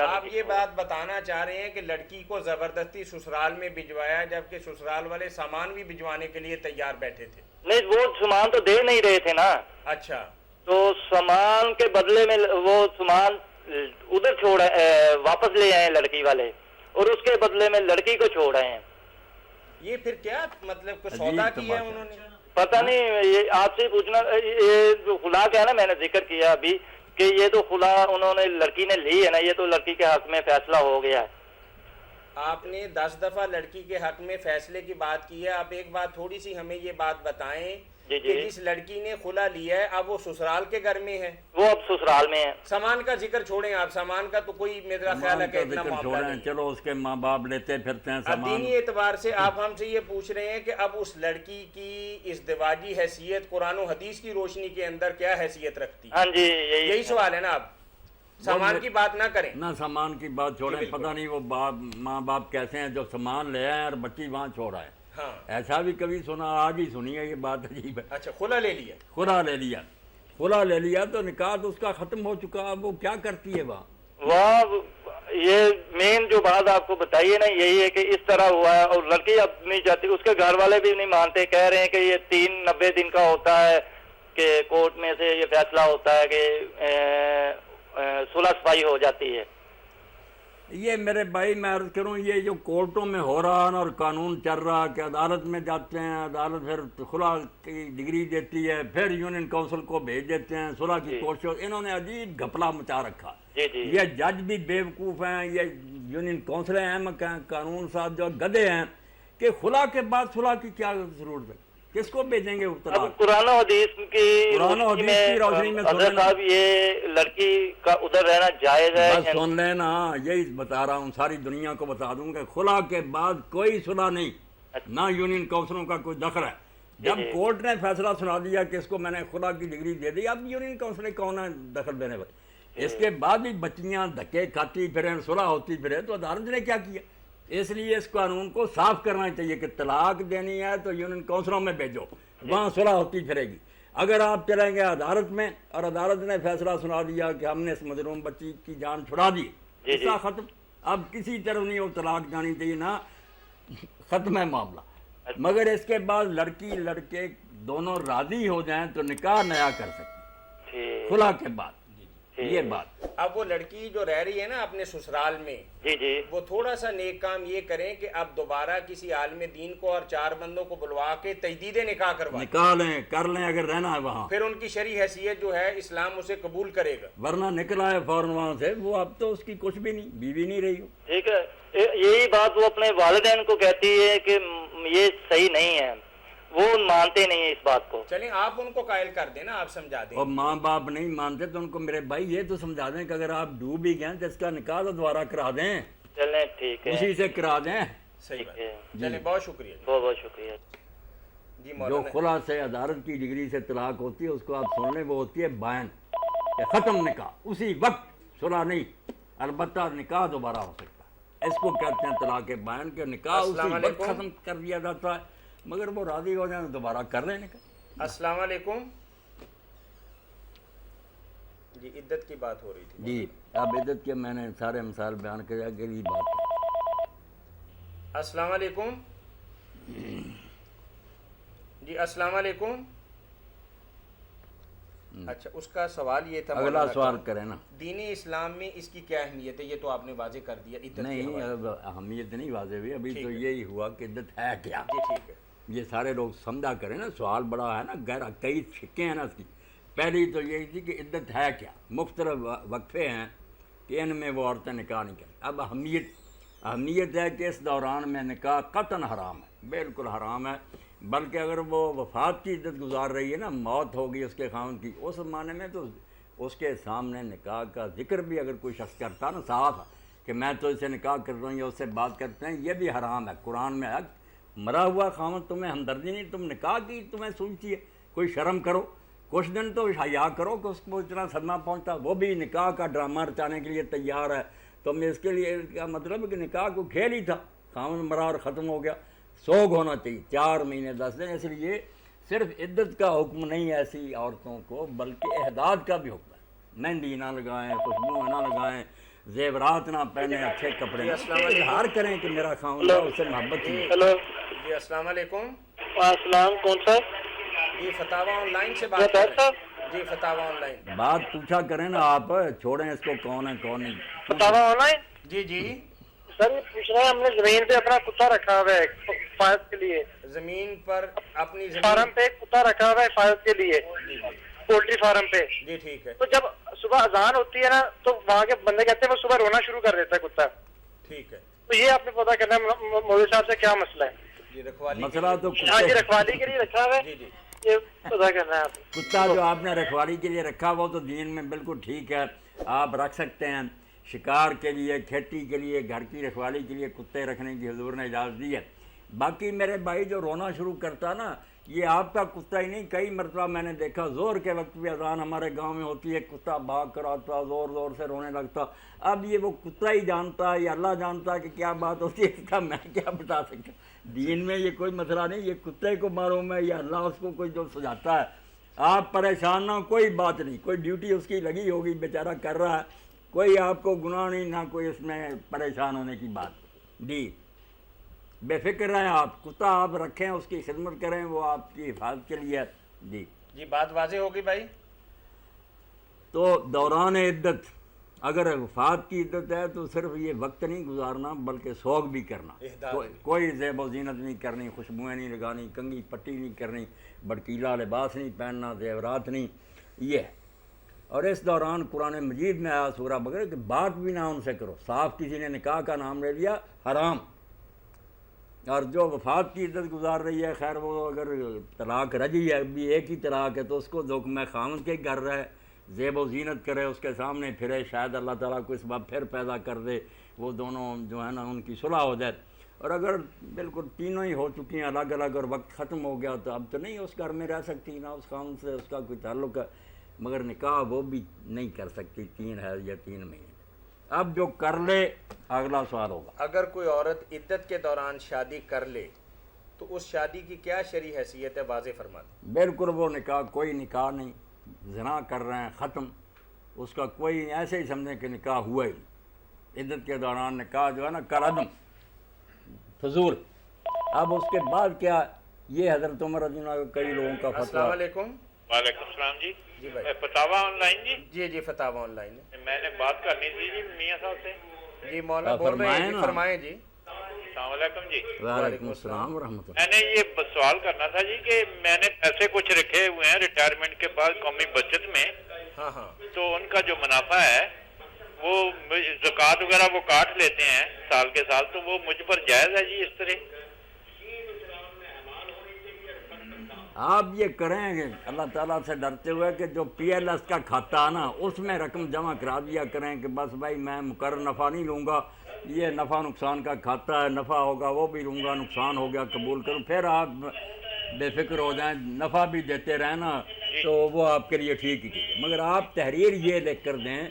آپ یہ بات بتانا چاہ رہے ہیں کہ لڑکی کو زبردستی سسرال میں بھجوایا جبکہ سسرال والے سامان بھی بھجوانے کے لیے تیار بیٹھے تھے؟ نہیں، وہ سامان تو دے نہیں رہے تھے نا. اچھا. تو سامان کے بدلے میں وہ سامان ادھر چھوڑ واپس لے آئے لڑکی والے، اور اس کے بدلے میں لڑکی کو چھوڑ آئے ہیں. یہ پھر کیا مطلب کچھ سودا کیا ہے انہوں نے؟ پتہ نہیں. یہ آپ سے پوچھنا، یہ جو خلا کا ہے نا، میں نے ذکر کیا ابھی کہ یہ تو خلا انہوں نے لڑکی نے لی ہے نا، یہ تو لڑکی کے حق میں فیصلہ ہو گیا ہے. آپ نے 10 دفعہ لڑکی کے حق میں فیصلے کی بات کی ہے. آپ ایک بات تھوڑی سی ہمیں یہ بات بتائیں کہ جس لڑکی نے خلا لیا ہے اب وہ سسرال کے گھر میں ہے. وہ اب سسرال میں ہے. سامان کا ذکر چھوڑیں آپ، سامان کا تو کوئی میرا خیال ہے کہ اتنا معاملہ نہیں. چلو اس کے ماں باپ لیتے پھرتے ہیں سامان. دینی اعتبار سے آپ ہم سے یہ پوچھ رہے ہیں کہ اب اس لڑکی کی ازدواجی حیثیت قرآن و حدیث کی روشنی کے اندر کیا حیثیت رکھتی ہے؟ ہاں جی، یہی سوال ہے نا. آپ سامان کی بات نہ کریں نا، سامان کی بات چھوڑیں. پتہ نہیں وہ ماں باپ کیسے ہیں جو سامان لے آئے اور بچی وہاں چھوڑ آئے. ایسا بھی کبھی سنا، آج ہی سنی ہے یہ بات عجیب ہے. اچھا، خلا لے لیا. خلا لے لیا. خلا لے لیا تو نکاح تو اس کا ختم ہو چکا. اب وہ کیا کرتی ہے وہاں؟ یہ مین جو بات آپ کو بتائیے نا یہی ہے کہ اس طرح ہوا ہے، اور لڑکی اب نہیں چاہتی. اس کے گھر والے بھی نہیں مانتے، کہہ رہے ہیں کہ یہ 90 دن کا ہوتا ہے کہ کورٹ میں سے یہ فیصلہ ہوتا ہے کہ صلح صفائی ہو جاتی ہے. یہ میرے بھائی میں عرض کروں، یہ جو کورٹوں میں ہو رہا ہے اور قانون چل رہا کہ عدالت میں جاتے ہیں، عدالت پھر خلا کی ڈگری دیتی ہے، پھر یونین کونسل کو بھیج دیتے ہیں صلح کی کوشش. انہوں نے عجیب گھپلا مچا رکھا. یہ جج بھی بیوقوف ہیں، یہ یونین کونسل ہیں، قانون ساز جو گدھے ہیں کہ خلا کے بعد صلح کی کیا ضرورت ہے. کس کو بھیجیں گے وہ طلاق؟ قرآن و حدیث کی روشنی میں حضرت صاحب یہ لڑکی کا ادھر رہنا جائز ہے؟ بس سن لینا، یہی بتا رہا ہوں، ساری دنیا کو بتا دوں کہ خلا کے بعد کوئی صلح نہیں، نہ یونین کونسلوں کا کوئی دخل ہے۔ جب کورٹ نے فیصلہ سنا دیا کہ اس کو میں نے خلا کی ڈگری دے دی، اب یونین کونسل کون ہے دخل دینے پر؟ اس کے بعد بھی بچیاں دھکے کھاتی پھریں، صلح ہوتی پھرے، تو عدالت نے کیا کیا؟ اس لیے اس قانون کو صاف کرنا چاہیے کہ طلاق دینی ہے تو یونین کونسلوں میں بھیجو، وہاں صلح ہوتی پھرے گی۔ اگر آپ چلیں گے عدالت میں اور عدالت نے فیصلہ سنا دیا کہ ہم نے اس مظلوم بچی کی جان چھڑا دی، قصہ ختم، اب کسی طرح نہیں وہ طلاق جانی چاہیے، نہ ختم ہے معاملہ۔ مگر اس کے بعد لڑکی لڑکے دونوں راضی ہو جائیں تو نکاح نیا کر سکتے خلا کے بعد، یہ بات۔ اب وہ لڑکی جو رہ رہی ہے نا اپنے سسرال میں، وہ تھوڑا سا نیک کام یہ کریں کہ اب دوبارہ کسی عالم دین کو اور 4 بندوں کو بلوا کے تجدید نکاح کروائیں، نکاح لیں، کر لیں اگر رہنا ہے وہاں، پھر ان کی شرعی حیثیت جو ہے اسلام اسے قبول کرے گا، ورنہ نکلا ہے فوراً وہاں سے، وہ اب تو اس کی کچھ بھی نہیں، بیوی نہیں رہی ہو۔ ٹھیک ہے، یہی بات وہ اپنے والدین کو کہتی ہے کہ یہ صحیح نہیں ہے، وہ مانتے نہیں ہیں اس بات کو۔ چلیں آپ ان کو قائل کر دیں نا، آپ سمجھا دیں۔ اور ماں باپ نہیں مانتے تو ان کو میرے بھائی یہ تو سمجھا دیں کہ اگر آپ ڈوب ہی گئے تو اس کا نکاح تو دوبارہ کرا دیں، چلیں ٹھیک ہے، اسی سے کرا دیں۔ صحیح بات، چلیں بہت شکریہ، بہت بہت شکریہ جی۔ جو خلا سے عدالت کی ڈگری سے طلاق ہوتی ہے اس کو آپ سن لیں، وہ ہوتی ہے بائن، ختم نکاح، اسی وقت، صلح نہیں، البتہ نکاح دوبارہ ہو سکتا ہے، اس کو کہتے ہیں طلاق بائن، کے نکاح اسی وقت ختم کر دیا جاتا ہے، مگر وہ راضی ہو جائیں دوبارہ کر لیں نکاح۔ السلام علیکم جی، عدت کی بات ہو رہی تھی جی، اب عدت کے میں نے سارے مثال بیان کیا، اگلی بات ہے۔ السلام علیکم جی، السلام علیکم۔ اچھا، اس کا سوال یہ تھا، اگلا سوال کریں نا، دین اسلام میں اس کی کیا اہمیت ہے؟ یہ تو آپ نے واضح کر دیا، عدت نہیں اہمیت نہیں واضح ہوئی، ابھی تو یہی ہوا کہ عدت ہے کیا۔ جی ٹھیک ہے، یہ سارے لوگ سمجھا کریں نا، سوال بڑا ہے نا، گہرا، کئی چھکے ہیں نا اس کی۔ پہلی تو یہی تھی کہ عدت ہے کیا، مختلف وقفے ہیں کہ ان میں وہ عورتیں نکاح نہیں کریں۔ اب اہمیت ہے کہ اس دوران میں نکاح قطعاً حرام ہے، بالکل حرام ہے، بلکہ اگر وہ وفات کی عدت گزار رہی ہے نا، موت ہوگی اس کے خاوند کی، اس زمانے میں تو اس کے سامنے نکاح کا ذکر بھی اگر کوئی شخص کرتا نا صاف کہ میں تو اسے نکاح کر رہا ہوں یا اس سے بات کرتے ہیں، یہ بھی حرام ہے۔ قرآن میں ہے مرا ہوا خاوند تمہیں ہمدردی نہیں، تم نکاح کی تمہیں سوچتی ہے، کوئی شرم کرو، کچھ دن تو حیا کرو کہ اس کو اتنا صدمہ پہنچتا، وہ بھی نکاح کا ڈرامہ رچانے کے لیے تیار ہے۔ تم اس کے لیے کیا مطلب ہے کہ نکاح کو کھیل ہی تھا، خاوند مرا اور ختم ہو گیا، سوگ ہونا چاہیے 4 مہینے 10 دن۔ اس لیے صرف عدت کا حکم نہیں ایسی عورتوں کو، بلکہ احداد کا بھی حکم ہے، مہندی نہ لگائیں، خوشبو نہ لگائیں، زیورات نہ پہنیں، اچھے کپڑے، اظہار کریں کہ میرا خاوند ہے، اس سے محبت کی۔ ہیلو جی السلام علیکم۔ السلام، کون سا؟ جی فتاوا آن لائن سے بات کر رہے ہیں۔ جی فتاوا آن لائن، بات پوچھا کریں نا آپ، چھوڑیں اس کو کون ہے کون نہیں۔ فتاوا آن لائن؟ جی جی سر یہ پوچھ رہے ہیں، ہم نے زمین پہ اپنا کتا رکھا ہوا ہے حفاظت کے لیے، زمین پر اپنی فارم پہ ایک کتا رکھا ہوا ہے حفاظت کے لیے، پولٹری فارم پہ۔ جی ٹھیک ہے، تو جب صبح اذان ہوتی ہے نا تو وہاں کے بندے کہتے ہیں وہ صبح رونا شروع کر دیتا ہے کتا، ٹھیک ہے، تو یہ آپ نے پتا کرنا ہے مولوی صاحب سے کیا مسئلہ ہے؟ جی رکھوالی مسئلہ تو ہاں جی، رکھوالی کے لیے رکھا ہوا ہے، جی جی یہ پتا کرنا ہے آپ۔ کتا جو آپ نے رکھوالی کے لیے رکھا وہ تو دین میں بالکل ٹھیک ہے، آپ رکھ سکتے ہیں، شکار کے لیے، کھیتی کے لیے، گھر کی رکھوالی کے لیے کتے رکھنے کی حضور نے اجازت دی ہے۔ باقی میرے بھائی جو رونا شروع کرتا نا، یہ آپ کا کتا ہی نہیں، کئی مرتبہ میں نے دیکھا زور کے وقت بھی اذان ہمارے گاؤں میں ہوتی ہے، کتا بھاگ کر آتا، زور زور سے رونے لگتا۔ اب یہ وہ کتا ہی جانتا ہے یا اللہ جانتا ہے کہ کیا بات ہوتی ہے، اس کا میں کیا بتا سکتا ہوں۔ دین میں یہ کوئی مسئلہ نہیں، یہ کتے کو معلوم ہے یا اللہ اس کو کوئی جو سجاتا ہے۔ آپ پریشان نہ ہو، کوئی بات نہیں، کوئی ڈیوٹی اس کی لگی ہوگی، بیچارہ کر رہا ہے، کوئی آپ کو گناہ نہیں، نہ کوئی اس میں پریشان ہونے کی بات۔ جی بے فکر رہیں آپ، کتا آپ رکھیں، اس کی خدمت کریں، وہ آپ کی حفاظت کے لیے۔ جی جی بات واضح ہوگی بھائی۔ تو دوران عدت اگر وفات کی عدت ہے تو صرف یہ وقت نہیں گزارنا بلکہ سوگ بھی کرنا، کوئی زیب و زینت نہیں کرنی، خوشبوئیں نہیں لگانی، کنگھی پٹی نہیں کرنی، بڑکیلا لباس نہیں پہننا، زیورات نہیں، یہ۔ اور اس دوران قرآن مجید میں آیا سورہ بقرہ کہ بات بھی نہ ان سے کرو، صاف کسی نے نکاح کا نام لے لیا حرام۔ اور جو وفات کی عدت گزار رہی ہے، خیر وہ اگر طلاق رجی ہے، بھی ایک ہی طلاق ہے، تو اس کو حکم خاوند کے گھر رہے، زیب و زینت کرے، اس کے سامنے پھرے، شاید اللہ تعالیٰ کو اس بار پھر پیدا کر دے، وہ دونوں جو ہے نا ان کی صلح ہو جائے۔ اور اگر بالکل تینوں ہی ہو چکی ہیں الگ الگ اور وقت ختم ہو گیا، تو اب تو نہیں اس گھر میں رہ سکتی، نہ اس خاوند سے اس کا کوئی تعلق ہے، مگر نکاح وہ بھی نہیں کر سکتی 3 حیض یا 3 مہینے۔ اب جو کر لے، اگلا سوال ہوگا، اگر کوئی عورت عدت کے دوران شادی کر لے تو اس شادی کی کیا شرعی حیثیت ہے، واضح فرما دیں۔ بالکل وہ نکاح کوئی نکاح نہیں، زنا کر رہے ہیں، ختم، اس کا کوئی ایسے ہی سمجھیں کہ نکاح ہوا ہی نہیں۔ عدت کے دوران نکاح جو ہے نا کالعدم، فضول۔ اب اس کے بعد کیا، یہ حضرت عمر رضی اللہ عنہ کئی لوگوں کا السلام فتویٰ۔ علیکم۔ وعلیکم السلام جی۔ جی بھائی، فتاوا on line G? G G فتاوی on line ہے میں نے بات کرنی تھی جی میاں صاحب سے۔ جی مولانا بول رہے ہیں، جی فرمائیں جی۔ السلام علیکم جی۔ وعلیکم السلام ورحمۃ اللہ۔ میں نے یہ سوال کرنا تھا جی کہ میں نے پیسے کچھ رکھے ہوئے ہیں ریٹائرمنٹ کے بعد قومی بچت میں، ہاں ہاں، تو ان کا جو منافع ہے وہ زکوٰۃ وغیرہ وہ کاٹ لیتے ہیں سال کے سال، تو وہ مجھ پر جائز ہے جی اس طرح؟ آپ یہ کریں گے اللہ تعالیٰ سے ڈرتے ہوئے کہ جو پی ایل ایس کا کھاتا ہے نا، اس میں رقم جمع کرا دیا کریں کہ بس بھائی میں مقرر نفع نہیں لوں گا، یہ نفع نقصان کا کھاتا ہے، نفع ہوگا وہ بھی لوں گا، نقصان ہو گیا قبول کروں، پھر آپ بے فکر ہو جائیں، نفع بھی دیتے رہنا تو وہ آپ کے لیے ٹھیک ہی ہے۔ مگر آپ تحریر یہ لکھ کر دیں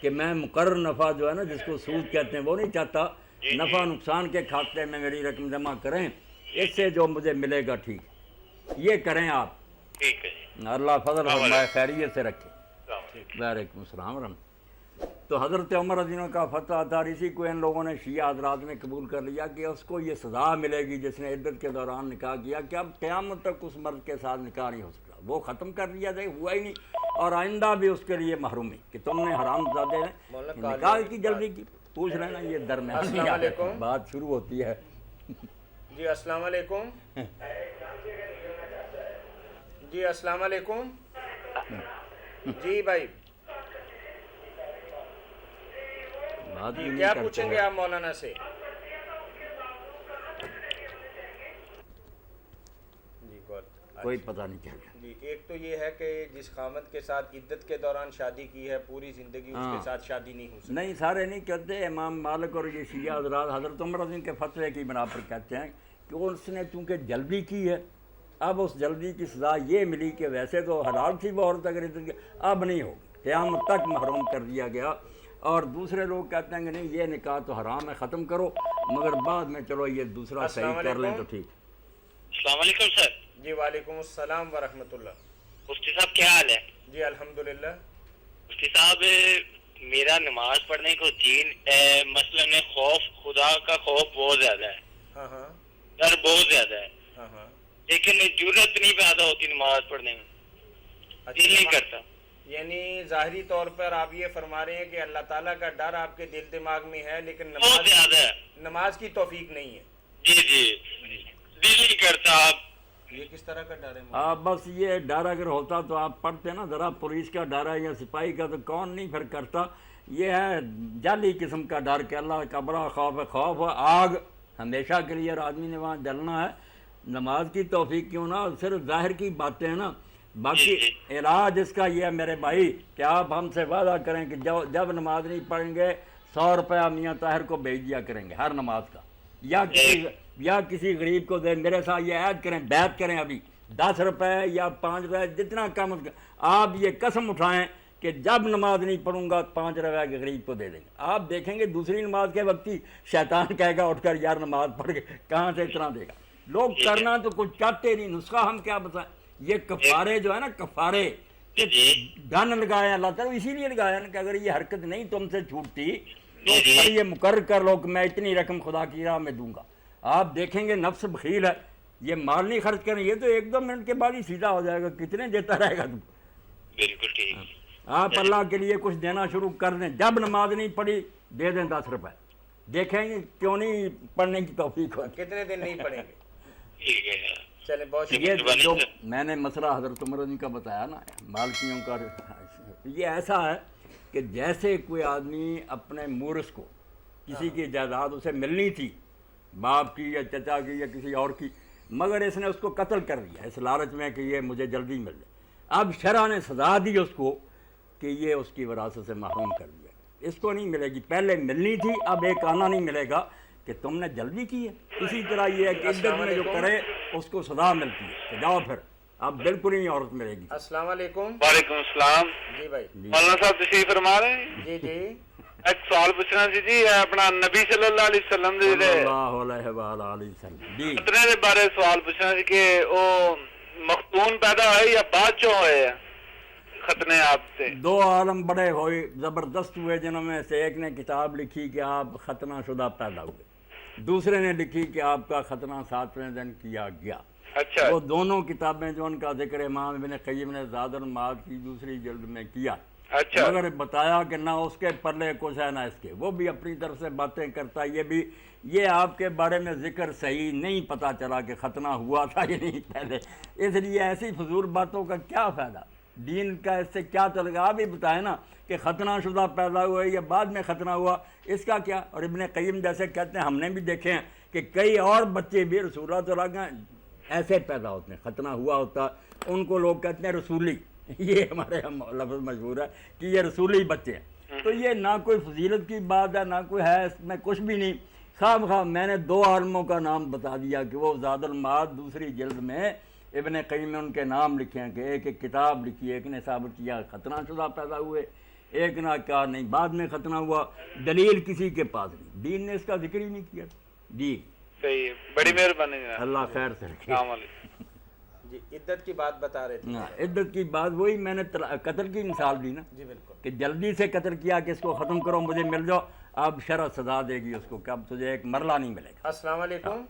کہ میں مقرر نفع جو ہے نا جس کو سود کہتے ہیں وہ نہیں چاہتا، نفع نقصان کے کھاتے میں میری رقم جمع کریں، اس سے جو مجھے ملے گا ٹھیک، یہ کریں آپ۔ ٹھیک ہے جی، اللہ فضل فرمائے، خیریت سے رکھے۔ وعلیکم السلام ورحمۃ۔ تو حضرت عمر رضی اللہ عنہ کا فتویٰ تھا، اسی کو ان لوگوں نے شیعہ حضرات نے قبول کر لیا کہ اس کو یہ سزا ملے گی جس نے عدت کے دوران نکاح کیا، کہ اب قیامت تک اس مرد کے ساتھ نکاح نہیں ہو سکتا، وہ ختم کر دیا جائے، ہوا ہی نہیں، اور آئندہ بھی اس کے لیے محروم ہے کہ تم نے حرام زادے نکاح کی جلدی کی۔ پوچھ رہے نا یہ درمیان السلام علیکم، بات شروع ہوتی ہے۔ جی السلام علیکم، جی السلام علیکم، جی بھائی بات جی بھی کیا نہیں پوچھیں کرتے گے آپ مولانا سے؟ جی بہت کوئی پتہ نہیں چل۔ جی ایک تو یہ ہے کہ جس خامد کے ساتھ عدت کے دوران شادی کی ہے پوری زندگی اس کے ساتھ شادی نہیں ہو سکتی۔ نہیں، سارے نہیں کہتے، امام مالک اور یہ شیعہ حضرات حضرت عمر رضی کے فتوے کی بنا پر کہتے ہیں کہ اس نے چونکہ جلدی کی ہے، اب اس جلدی کی سزا یہ ملی کہ ویسے تو حلال تھی وہ عورت اگر عدت کی، اب نہیں ہوگی، قیامت تک محروم کر دیا گیا۔ اور دوسرے لوگ کہتے ہیں کہ نہیں یہ نکاح تو حرام ہے، ختم کرو، مگر بعد میں چلو یہ دوسرا صحیح کر لیں تو ٹھیک۔ السلام علیکم سر۔ جی وعلیکم السلام ورحمۃ اللہ۔ مفتی صاحب کیا حال ہے؟ جی الحمدللہ۔ مفتی صاحب میرا نماز پڑھنے کو دین مثلاً خوف، خدا کا خوف بہت زیادہ ہے، ہاں ہاں ڈر بہت زیادہ ہے، ہاں ہاں، لیکن جرت نہیں پیدا ہوتی نماز پڑھنے میں، دل نہیں کرتا۔ یعنی ظاہری طور پر آپ یہ فرما رہے ہیں کہ اللہ تعالیٰ کا ڈر آپ کے دل دماغ میں ہے لیکن بہت زیادہ ہے، نماز کی توفیق نہیں ہے۔ جی جی، دل نہیں کرتا۔ آپ یہ کس طرح کا ڈر ہے؟ آپ بس یہ ڈر اگر ہوتا تو آپ پڑھتے نا ذرا، پولیس کا ڈر ہے یا سپاہی کا تو کون نہیں پھر کرتا، یہ ہے جعلی قسم کا ڈر کہ اللہ کا بڑا خوف ہے، خوف ہے آگ ہمیشہ کے لیے، اور آدمی نے وہاں جلنا ہے۔ نماز کی توفیق کیوں نہ، صرف ظاہر کی باتیں ہیں نا، باقی علاج اس کا یہ ہے میرے بھائی کہ آپ ہم سے وعدہ کریں کہ جب نماز نہیں پڑھیں گے 100 روپیہ میاں طاہر کو بھیج دیا کریں گے ہر نماز کا، یا کسی غریب کو دے، میرے ساتھ یہ عہد کریں، بیعت کریں ابھی 10 روپے یا 5 روپے جتنا کم، آپ یہ قسم اٹھائیں کہ جب نماز نہیں پڑھوں گا 5 روپے کے غریب کو دے دیں گے۔ آپ دیکھیں گے دوسری نماز کے وقت ہی شیطان کہے گا اٹھ کر یار نماز پڑھ کے کہاں سے اتنا دے گا۔ لوگ کرنا تو کچھ چاہتے نہیں، نسخہ ہم کیا بتائیں، یہ کفارے جو ہے نا، کفارے ڈن لگایا اللہ تعالیٰ اسی لیے لگایا نا کہ اگر یہ حرکت نہیں تم سے چھوٹتی تو پھر یہ مقرر کر لو کہ میں اتنی رقم خدا کی راہ میں دوں گا۔ آپ دیکھیں گے نفس بخیل ہے، یہ مال نہیں خرچ کریں، یہ تو 1-2 منٹ کے بعد ہی سیدھا ہو جائے گا، کتنے دیتا رہے گا تم۔ بالکل ٹھیک۔ آپ اللہ کے لیے کچھ دینا شروع کر دیں، جب نماز نہیں پڑھی دے دیں 10 روپے، دیکھیں گے کیوں نہیں پڑھنے کی توفیق ہو۔ کتنے دن نہیں پڑھیں گے؟ ٹھیک ہے، چلیں بہت یہ شکریہ۔ جو میں نے مسئلہ حضرت عمر رضی کا بتایا نا مالکیوں کا، یہ ایسا ہے کہ جیسے کوئی آدمی اپنے مورث کو کسی کی جائیداد اسے ملنی تھی، باپ کی یا چچا کی یا کسی اور کی، مگر اس نے اس کو قتل کر دیا اس لالچ میں کہ یہ مجھے جلدی مل جائے۔ اب شرع نے سزا دی اس کو کہ یہ اس کی وراثت سے محروم کر دیا، اس کو نہیں ملے گی، پہلے ملنی تھی، اب ایک آنا نہیں ملے گا کہ تم نے جلدی کی ہے۔ اسی طرح یہ ہے کہ عدت میں جو کرے اس کو سزا ملتی ہے کہ جاؤ پھر، اب بالکل ہی عورت ملے گی۔ السلام علیکم۔ وعلیکم السلام۔ جی بھائی۔ مولانا صاحب تشریف فرما رہے ہیں؟ جی جی۔ ایک سوال پوچھنا سی جی، اپنا نبی صلی اللہ علیہ وسلم دے صلی اللہ علیہ وآلہ وسلم جی ختنے دے بارے سوال پوچھنا سی کہ وہ مختون پیدا ہوئے یا بعد چوں ہوئے ختنے آپ سے؟ دو عالم بڑے ہوئے زبردست ہوئے، جنہوں میں سے ایک نے کتاب لکھی کہ آپ ختنہ شدہ پیدا ہوئے، دوسرے نے لکھی کہ آپ کا ختنہ 7ویں دن کیا گیا۔ اچھا، وہ دونوں کتابیں جو ان کا ذکر امام ابن قیم نے زاد المعاد کی دوسری جلد میں کیا، اچھا، مگر بتایا کہ نہ اس کے پلے کچھ ہے نہ اس کے، وہ بھی اپنی طرف سے باتیں کرتا، یہ آپ کے بارے میں ذکر صحیح نہیں پتا چلا کہ ختنہ ہوا تھا یا نہیں پہلے، اس لیے ایسی فضول باتوں کا کیا فائدہ، دین کا اس سے کیا چلے گا؟ آپ ہی بتائیں نا کہ ختنہ شدہ پیدا ہوئے یا بعد میں ختنہ ہوا، اس کا کیا؟ اور ابن قیم جیسے کہتے ہیں، ہم نے بھی دیکھے ہیں کہ کئی اور بچے بھی رسول اللہ صلی اللہ علیہ وسلم ایسے پیدا ہوتے ہیں، ختنہ ہوا ہوتا، ان کو لوگ کہتے ہیں رسولی، یہ ہمارے لفظ مشہور ہے کہ یہ رسولی بچے ہیں۔ تو یہ نہ کوئی فضیلت کی بات ہے، نہ کوئی ہے اس میں کچھ بھی نہیں، خواہ میں نے دو عالموں کا نام بتا دیا کہ وہ زاد المعاد دوسری جلد میں ابن قیم نے ان کے نام لکھے ہیں کہ ایک ایک کتاب لکھی، ایک نے ثابت کیا ختنہ شدہ پیدا ہوئے، ایک نے کہا نہیں بعد میں ختنہ ہوا، دلیل کسی کے پاس نہیں، دین نے اس کا ذکر ہی نہیں کیا۔ جی صحیح، بڑی مہربانی جناب، اللہ خیر سے رکھے۔ السلام علیکم۔ جی عدت کی بات بتا رہے تھے۔ عدت کی بات وہی میں نے قتل کی مثال دی نا، جی بالکل، کہ جلدی سے قتل کیا کہ اس کو ختم کرو مجھے مل جاؤ، اب شرع سزا دے گی اس کو کہ اب تجھے ایک مرلہ نہیں ملے گا۔ السلام علیکم۔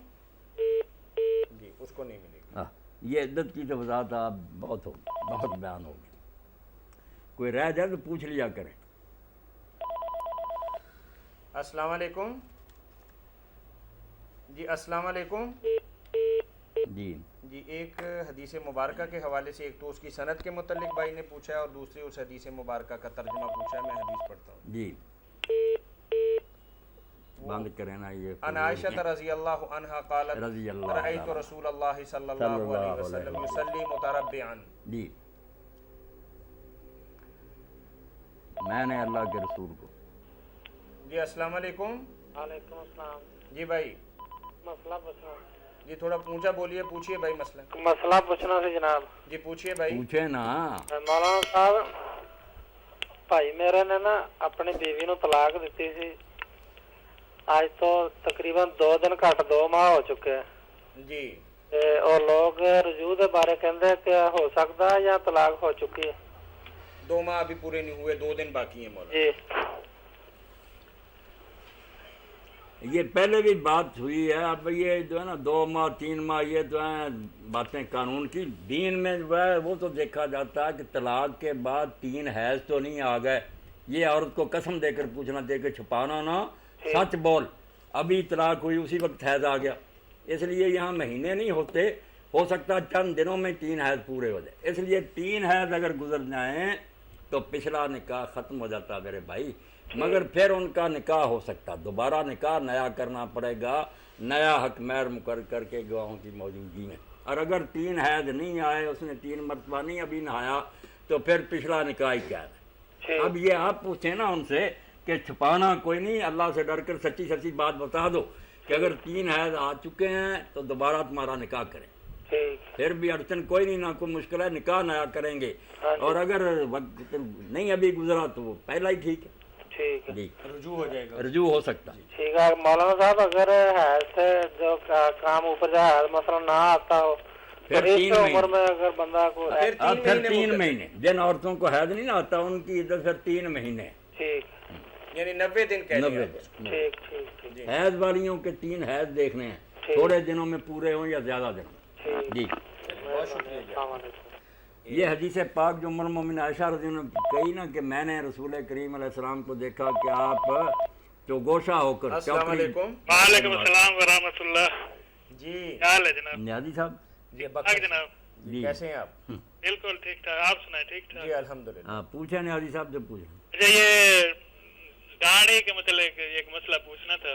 جی اس کو نہیں ملے گی۔ یہ عدت کی تو وضاحت آپ بہت بیان ہوگی، کوئی رہ جائے تو پوچھ لیا کریں۔ السلام علیکم۔ جی السلام علیکم۔ جی ایک حدیث مبارکہ کے حوالے سے، ایک تو اس کی سند کے متعلق بھائی نے پوچھا ہے اور دوسری اس حدیث مبارکہ کا ترجمہ پوچھا ہے، میں حدیث پڑھتا ہوں۔ جی بند کریں نا یہ۔ ان عائشہ رضی اللہ عنہا قالت رضی اللہ رأیت رسول اللہ صلی اللہ علیہ وسلم یصلی متربعا۔ جی میں نے اللہ کے رسول کو۔ جی السلام علیکم۔ وعلیکم السلام۔ جی بھائی مسئلہ پوچھنا جی، تھوڑا اونچا بولیے، پوچھیے بھائی مسئلہ پوچھنا سی جناب۔ جی پوچھیے بھائی۔ پوچھے نا۔ مولانا صاحب بھائی میرے نے نا اپنی بیوی نو طلاق دیتی سی، آج تو تقریباً 2 دن گھٹ 2 ماہ ہو چکے ہیں جی، اور لوگ رجوع دے بارے کہندے کہ ہو سکتا ہے یا طلاق ہو چکی ہے؟ 2 ماہ ابھی پورے نہیں ہوئے، 2 دن باقی ہیں مولانا۔ جی یہ پہلے بھی بات ہوئی ہے، اب یہ جو ہے نا 2 ماہ 3 ماہ یہ جو ہیں باتیں قانون کی، دین میں جو ہے وہ تو دیکھا جاتا ہے کہ طلاق کے بعد 3 حیض تو نہیں آ گئے، یہ عورت کو قسم دے کر پوچھنا، دے کے چھپانا نہ، سچ بول ابھی طلاق ہوئی اسی وقت حیض آ گیا، اس لیے یہاں مہینے نہیں ہوتے، ہو سکتا چند دنوں میں 3 حیض پورے ہو جائے، اس لیے 3 حیض اگر گزر جائیں تو پچھلا نکاح ختم ہو جاتا میرے بھائی، مگر پھر ان کا نکاح ہو سکتا، دوبارہ نکاح نیا کرنا پڑے گا، نیا حق مہر مقرر کر کے گواہوں کی موجودگی میں، اور اگر 3 حیض نہیں آئے، اس نے 3 مرتبہ نہیں ابھی نہایا، تو پھر پچھلا نکاح ہی کیا ہے۔ اب یہ آپ پوچھیں نا ان سے کہ چھپانا کوئی نہیں، اللہ سے ڈر کر سچی سچی بات بتا دو کہ اگر 3 حیض آ چکے ہیں تو دوبارہ تمہارا نکاح کریں، پھر بھی اڑچن کوئی نہیں، نہ کوئی مشکل ہے، نکاح نیا کریں گے، اور اگر وقت نہیں ابھی گزرا تو وہ پہلا ہی ٹھیک ہے، ٹھیک ہے، جی رجوع ہو جائے گا، رجوع ہو سکتا ہے۔ ٹھیک ہے مولانا صاحب، اگر حیض سے جو کام اوپر جائے حیض مثلا نہ آتا ہو پھر تو اس 3 عمر میں اگر بندہ کو پھر 3 مہینے جن عورتوں کو حیض نہیں آتا ان کی عدت پھر 3 مہینے، ٹھیک یعنی 90 دن کہہ دیں 90 آپ۔ ٹھیک ٹھیک ٹھیک حیض والیوں کے 3 حیض دیکھنے ہیں، تھوڑے دنوں میں پورے ہوں یا زیادہ دنوں میں۔ جی بہت شکریہ۔ السلام علیکم۔ یہ حدیث پاک جو ام المومنین عائشہ رضی اللہ عنہ نے کہی نا کہ میں نے رسول کریم علیہ السلام کو دیکھا کہ آپ چوگوشہ ہو کر السلام علیکم۔ وعلیکم السلام ورحمۃ اللہ۔ جی کیا حال ہے جناب؟ نیازی صاحب جی جناب جی کیسے ہیں آپ؟ بالکل ٹھیک ٹھاک، آپ سنائیں ٹھیک ٹھاک؟ جی الحمدللہ۔ ہاں پوچھیں نیازی صاحب جو پوچھیں۔ اچھا یہ گاڑی کے متعلق ایک مسئلہ پوچھنا تھا۔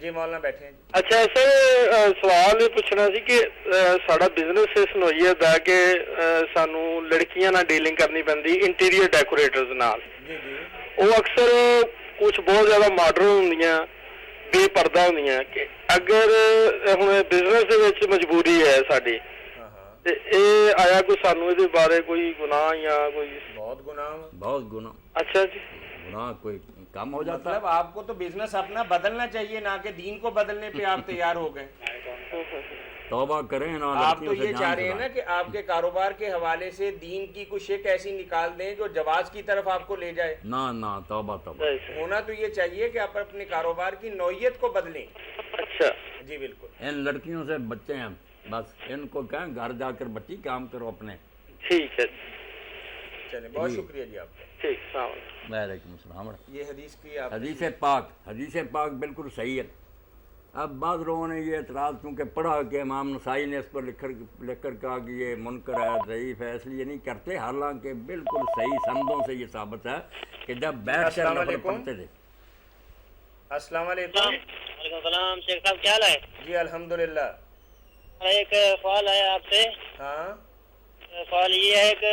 جی مولانا بیٹھے ہیں. اچھا سر سوال یہ پوچھنا سی کہ ساڈا بزنس اس نوعیت ہے کہ سانو لڑکیاں نال ڈیلنگ کرنی پیندی انٹیریئر ڈیکوریٹرز نال. جی جی وہ اکثر کچھ بہت زیادہ ماڈرن ہوندیاں بے پردہ ہوندیاں کہ اگر ہن بزنس دے وچ مجبوری ہے ساڈی تے اے آیا کوئی سانو اے دے بارے کوئی گناہ یا کوئی بہت گناہ. بہت گناہ. اچھا جی گناہ کوئی کم ہو جاتا مطلب آپ کو تو بزنس اپنا بدلنا چاہیے نہ کہ دین کو بدلنے پہ آپ تیار ہو گئے. توبہ کریں نا. آپ تو یہ چاہ رہے ہیں نا کہ آپ کے کاروبار کے حوالے سے دین کی کچھ ایک ایسی نکال دیں جو جواز کی طرف آپ کو لے جائے. نہ توبہ توبہ. ہونا تو یہ چاہیے کہ آپ اپنے کاروبار کی نوعیت کو بدلیں. اچھا جی بالکل. ان لڑکیوں سے بچے ہیں بس, ان کو کہیں گھر جا کر بچی کام کرو اپنے. ٹھیک ہے چلیں بہت شکریہ جی آپ کا. ٹھیک السلام علیکم. وعلیکم السلام. یہ حدیث کی آپ حدیث پاک بالکل صحیح ہے. اب بعض لوگوں نے یہ اعتراض کیونکہ پڑھا کہ امام نسائی نے اس پر لکھ کر کہا کہ یہ منکر ہے ضعیف ہے, اس لیے نہیں کرتے, حالانکہ بالکل صحیح سندوں سے یہ ثابت ہے کہ جب بیٹھ کر نفل پڑھتے تھے. السلام علیکم. وعلیکم السلام شیخ صاحب, کیا حال ہے؟ جی الحمدللہ. ایک سوال ہے آپ سے. ہاں سوال یہ ہے کہ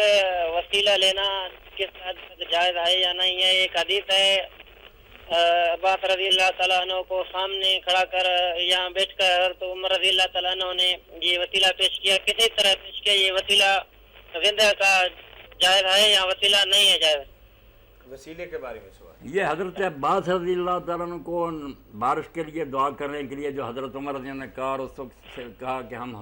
وسیلہ لینا کس حد تک جائز ہے یا نہیں ہے. ایک حدیث ہے عباس رضی اللہ تعالیٰ عنہ کو سامنے کھڑا کر یہاں بیٹھ کر حضرت عمر رضی اللہ تعالیٰ عنہ نے یہ وسیلہ پیش کیا. کسی طرح پیش کیا, یہ وسیلہ زندہ کا جائز ہے یا وسیلہ نہیں ہے جائز؟ وسیلے کے بارے میں سوال. یہ حضرت عباس رضی اللہ تعالیٰ عنہ کو بارش کے لیے دعا کرنے کے لیے جو حضرت عمر رضی اللہ نے کہا, اور اس وقت سے کہا کہ ہم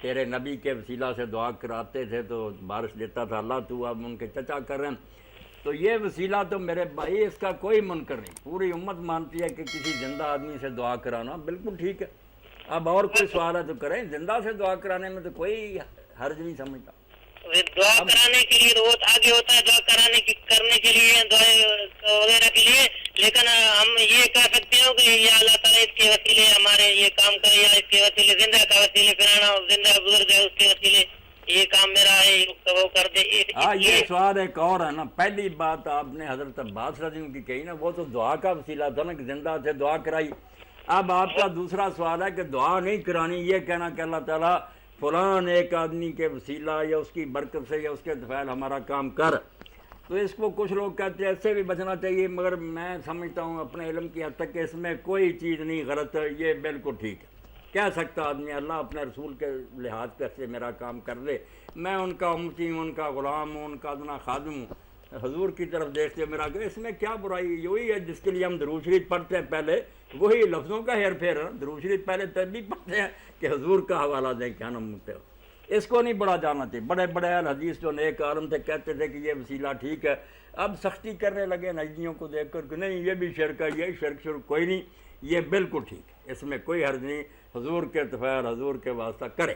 تیرے نبی کے وسیلہ سے دعا کراتے تھے تو بارش دیتا تھا اللہ, تو اب ان کے چچا کر رہے ہیں. تو یہ وسیلہ تو میرے بھائی اس کا کوئی منکر نہیں, پوری امت مانتی ہے کہ کسی زندہ آدمی سے دعا کرانا بالکل ٹھیک ہے. اب اور کوئی سوال ہے تو کریں, زندہ سے دعا کرانے میں تو کوئی حرج نہیں سمجھتا. دعا کرانے کے لیے تو بہت آگے ہوتا ہے, دعا کرنے کے لیے دعا وغیرہ کے لیے, لیکن ہم یہ کہہ سکتے ہیں کہ یا اللہ تعالیٰ اس کے وسیلے ہمارے یہ کام کرے, یا اس کے وسیلے زندہ کا وسیلے کرانا, زندہ بزرگ ہے اس کے وسیلے یہ کام میرا ہے وہ کر دے. ہاں یہ سوال ایک اور ہے نا. پہلی بات آپ نے حضرت عباس رضی اللہ کی کہی نا, وہ تو دعا کا وسیلہ تھا نا کہ زندہ سے دعا کرائی. اب آپ کا دوسرا سوال ہے کہ دعا نہیں کرانی, یہ کہنا کہ اللہ تعالیٰ فلان ایک آدمی کے وسیلہ یا اس کی برکت سے یا اس کے دفعل ہمارا کام کر. تو اس کو کچھ لوگ کہتے ہیں ایسے بھی بچنا چاہیے, مگر میں سمجھتا ہوں اپنے علم کی حد تک کہ اس میں کوئی چیز نہیں غلط ہے, یہ بالکل ٹھیک ہے. کہہ سکتا آدمی اللہ اپنے رسول کے لحاظ پر سے میرا کام کر دے, میں ان کا امتی ہوں, ان کا غلام ہوں, ان کا ادنا خادم ہوں, حضور کی طرف دیکھتے میرا کہ اس میں کیا برائی. یہی ہے جس کے لیے ہم درود شریف پڑھتے ہیں, پہلے وہی لفظوں کا ہیر پھیر ہے. درود شریف پہلے تب بھی پڑھتے ہیں کہ حضور کا حوالہ دیں کیا نہ ملتے ہو. اس کو نہیں بڑا جانا چاہیے. بڑے بڑے اہل حدیث جو نیک عالم تھے کہتے تھے کہ یہ وسیلہ ٹھیک ہے. اب سختی کرنے لگے نجدیوں کو دیکھ کر کہ نہیں یہ بھی شرک ہے, یہ شرک کوئی نہیں, یہ بالکل ٹھیک ہے, اس میں کوئی حرج نہیں. حضور کے طفیل حضور کے واسطہ کرے,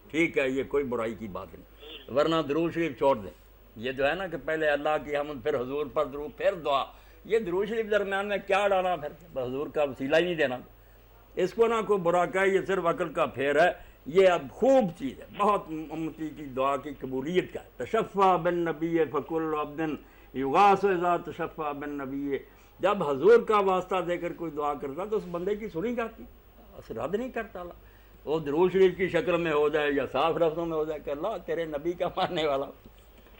ٹھیک ہے, یہ کوئی برائی کی بات نہیں. ورنہ درود شریف چھوڑ دیں. یہ جو ہے نا کہ پہلے اللہ کی حمد پھر حضور پر درود پھر دعا, یہ درود شریف درمیان میں کیا ڈالا, پھر حضور کا وسیلہ ہی نہیں دینا. اس کو نہ کوئی برا کہے, یہ صرف عقل کا پھیر ہے. یہ اب خوب چیز ہے, بہت امتی کی دعا کی قبولیت کا. تشفع بالنبی فکل عبد یغاث اذا تشفع بالنبی, جب حضور کا واسطہ دے کر کوئی دعا کرتا تو اس بندے کی سنی جاتی, رد نہیں کرتا اللہ. وہ درود شریف کی شکل میں ہو جائے یا صاف لفظوں میں ہو جائے کہ اللہ تیرے نبی کا ماننے والا,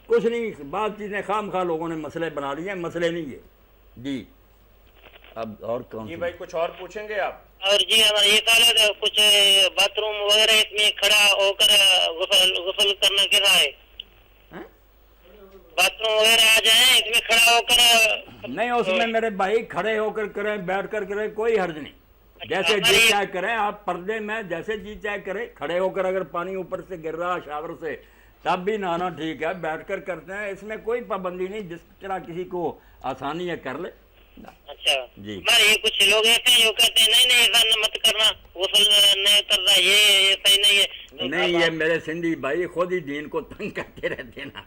کچھ نہیں. بعض چیزیں خام خواہ لوگوں نے مسئلے بنا لیے ہیں, مسئلے نہیں ہے. جی اب اور کون جی بھائی کچھ اور پوچھیں گے آپ؟ اور جی ہمارا یہ سوال ہے کہ کچھ باتھ روم وغیرہ اس میں کھڑا ہو کر غسل کرنا کیسا ہے؟ باتھ روم وغیرہ آ جائیں اس میں کھڑا ہو کر نہیں, اس میں میرے بھائی کھڑے ہو کر کریں, بیٹھ کر کریں, کوئی حرج نہیں. جیسے جی چاہے کریں آپ پردے میں, جیسے جی چاہے کریں. کھڑے ہو کر اگر پانی اوپر سے گر رہا شاور سے تب بھی نہانا ٹھیک ہے, بیٹھ کر کرتے ہیں, اس میں کوئی پابندی نہیں. جس طرح کسی کو آسانی ہے کر لے. اچھا جی یہ کچھ لوگ ایسے ہیں جو کہتے ہیں نہیں ایسا مت کرنا, غسل نہیں کرنا, یہ صحیح نہیں ہے. نہیں, یہ میرے سندھی بھائی خود ہی دین کو تنگ کرتے رہتے ہیں نا,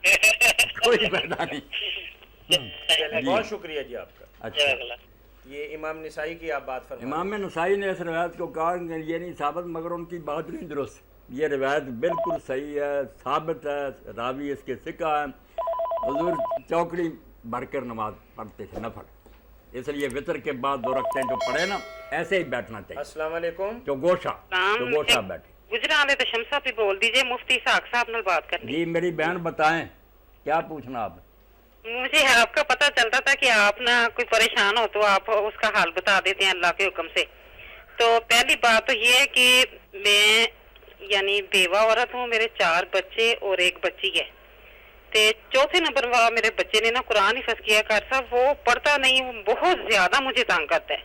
کوئی فائدہ نہیں. بہت شکریہ جی آپ کا. اچھا, یہ امام نسائی کی آپ بات فرمائیں. امام نسائی نے اس روایت کو کہا کہ یہ نہیں ثابت, مگر ان کی بات نہیں درست. یہ روایت بالکل صحیح ہے, ثابت ہے, راوی اس کے ثقہ ہے. حضور چوکڑی بھر کر نماز پڑھتے تھے نفل, اس لیے وطر کے بعد 2 رکعتیں جو پڑھے نا ایسے ہی بیٹھنا چاہیے. السلام علیکم. جو گوشہ بیٹھے. گجرالے تو شمسا بھی بول دیجئے, مفتی اسحاق صاحب نے بات کرنی. جی میری بہن بتائیں کیا پوچھنا آپ؟ مجھے آپ کا پتہ چلتا تھا کہ آپ نا کوئی پریشان ہو تو آپ اس کا حال بتا دیتے ہیں اللہ کے حکم سے. تو پہلی بات تو یہ ہے کہ میں یعنی بیوہ عورت ہوں, میرے 4 بچے اور 1 بچی ہے. تے چوتھے نمبر والا میرے بچے نے نا قرآن حفظ کیا کر صاحب, وہ پڑھتا نہیں, وہ بہت زیادہ مجھے تنگ کرتا ہے.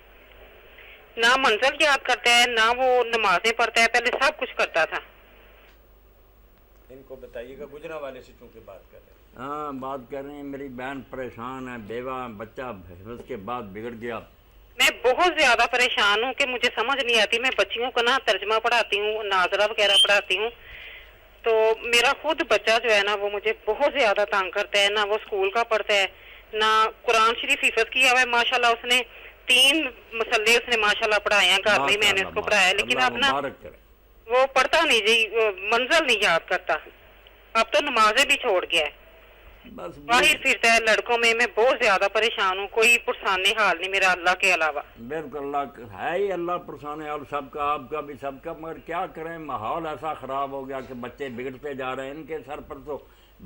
نہ منزل یاد کرتا ہے نہ وہ نمازیں پڑھتا ہے, پہلے سب کچھ کرتا تھا. ان کو بتائیے گا, گجرا والے سے چونکہ بات کر رہے ہیں. ہاں بات کر رہے ہیں. میری بہن پریشان ہے, بیوہ بچہ حفظ کے بعد بگڑ گیا. میں بہت زیادہ پریشان ہوں کہ مجھے سمجھ نہیں آتی. میں بچیوں کو نا ترجمہ پڑھاتی ہوں, ناظرہ وغیرہ پڑھاتی ہوں, تو میرا خود بچہ جو ہے نا وہ مجھے بہت زیادہ تنگ کرتا ہے. نہ وہ اسکول کا پڑھتا ہے نہ قرآن شریف حفظ کیا ہوا ہے. ماشاءاللہ اس نے 3 مسئلے اس نے ماشاءاللہ پڑھائے ہیں, گھر میں میں نے اس کو پڑھایا, لیکن اب نا وہ پڑھتا نہیں جی, منزل نہیں یاد کرتا. اب تو نمازیں بھی چھوڑ گیا ہے, باہر پھرتا ہے لڑکوں میں. میں بہت زیادہ پریشان ہوں, کوئی پرسان حال نہیں میرا اللہ کے علاوہ. بالکل اللہ ہے ہی, اللہ پرسان حال سب کا, آپ کا بھی سب کا. مگر کیا کریں, ماحول ایسا خراب ہو گیا کہ بچے بگڑتے جا رہے ہیں. ان کے سر پر تو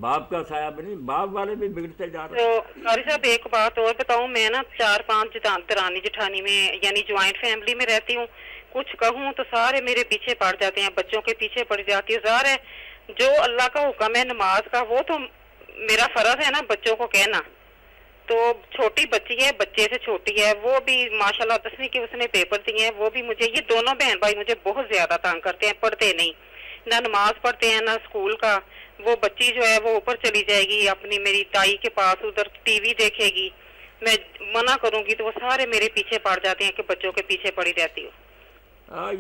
باپ کا سایہ بھی نہیں, باپ والے بھی بگڑتے جا رہے ہیں. تو قاری صاحب ایک بات اور بتاؤں, میں نا 4-5 درانی جٹھانی میں یعنی جوائنٹ فیملی میں رہتی ہوں. کچھ کہوں تو سارے میرے پیچھے پڑ جاتے ہیں, بچوں کے پیچھے پڑ جاتی ہے. ظاہر ہے جو اللہ کا حکم ہے نماز کا, وہ تو میرا فرض ہے نا بچوں کو کہنا. تو چھوٹی بچی ہے, بچے سے چھوٹی ہے, وہ بھی ماشاءاللہ 10ویں کے اس نے پیپر دیے ہیں. وہ بھی مجھے, یہ دونوں بہن بھائی مجھے بہت زیادہ تنگ کرتے ہیں. پڑھتے نہیں, نہ نماز پڑھتے ہیں نہ اسکول کا. وہ بچی جو ہے وہ اوپر چلی جائے گی اپنی میری تائی کے پاس, ادھر ٹی وی دیکھے گی. میں منع کروں گی تو وہ سارے میرے پیچھے پڑ جاتے ہیں کہ بچوں کے پیچھے پڑی رہتی ہوں.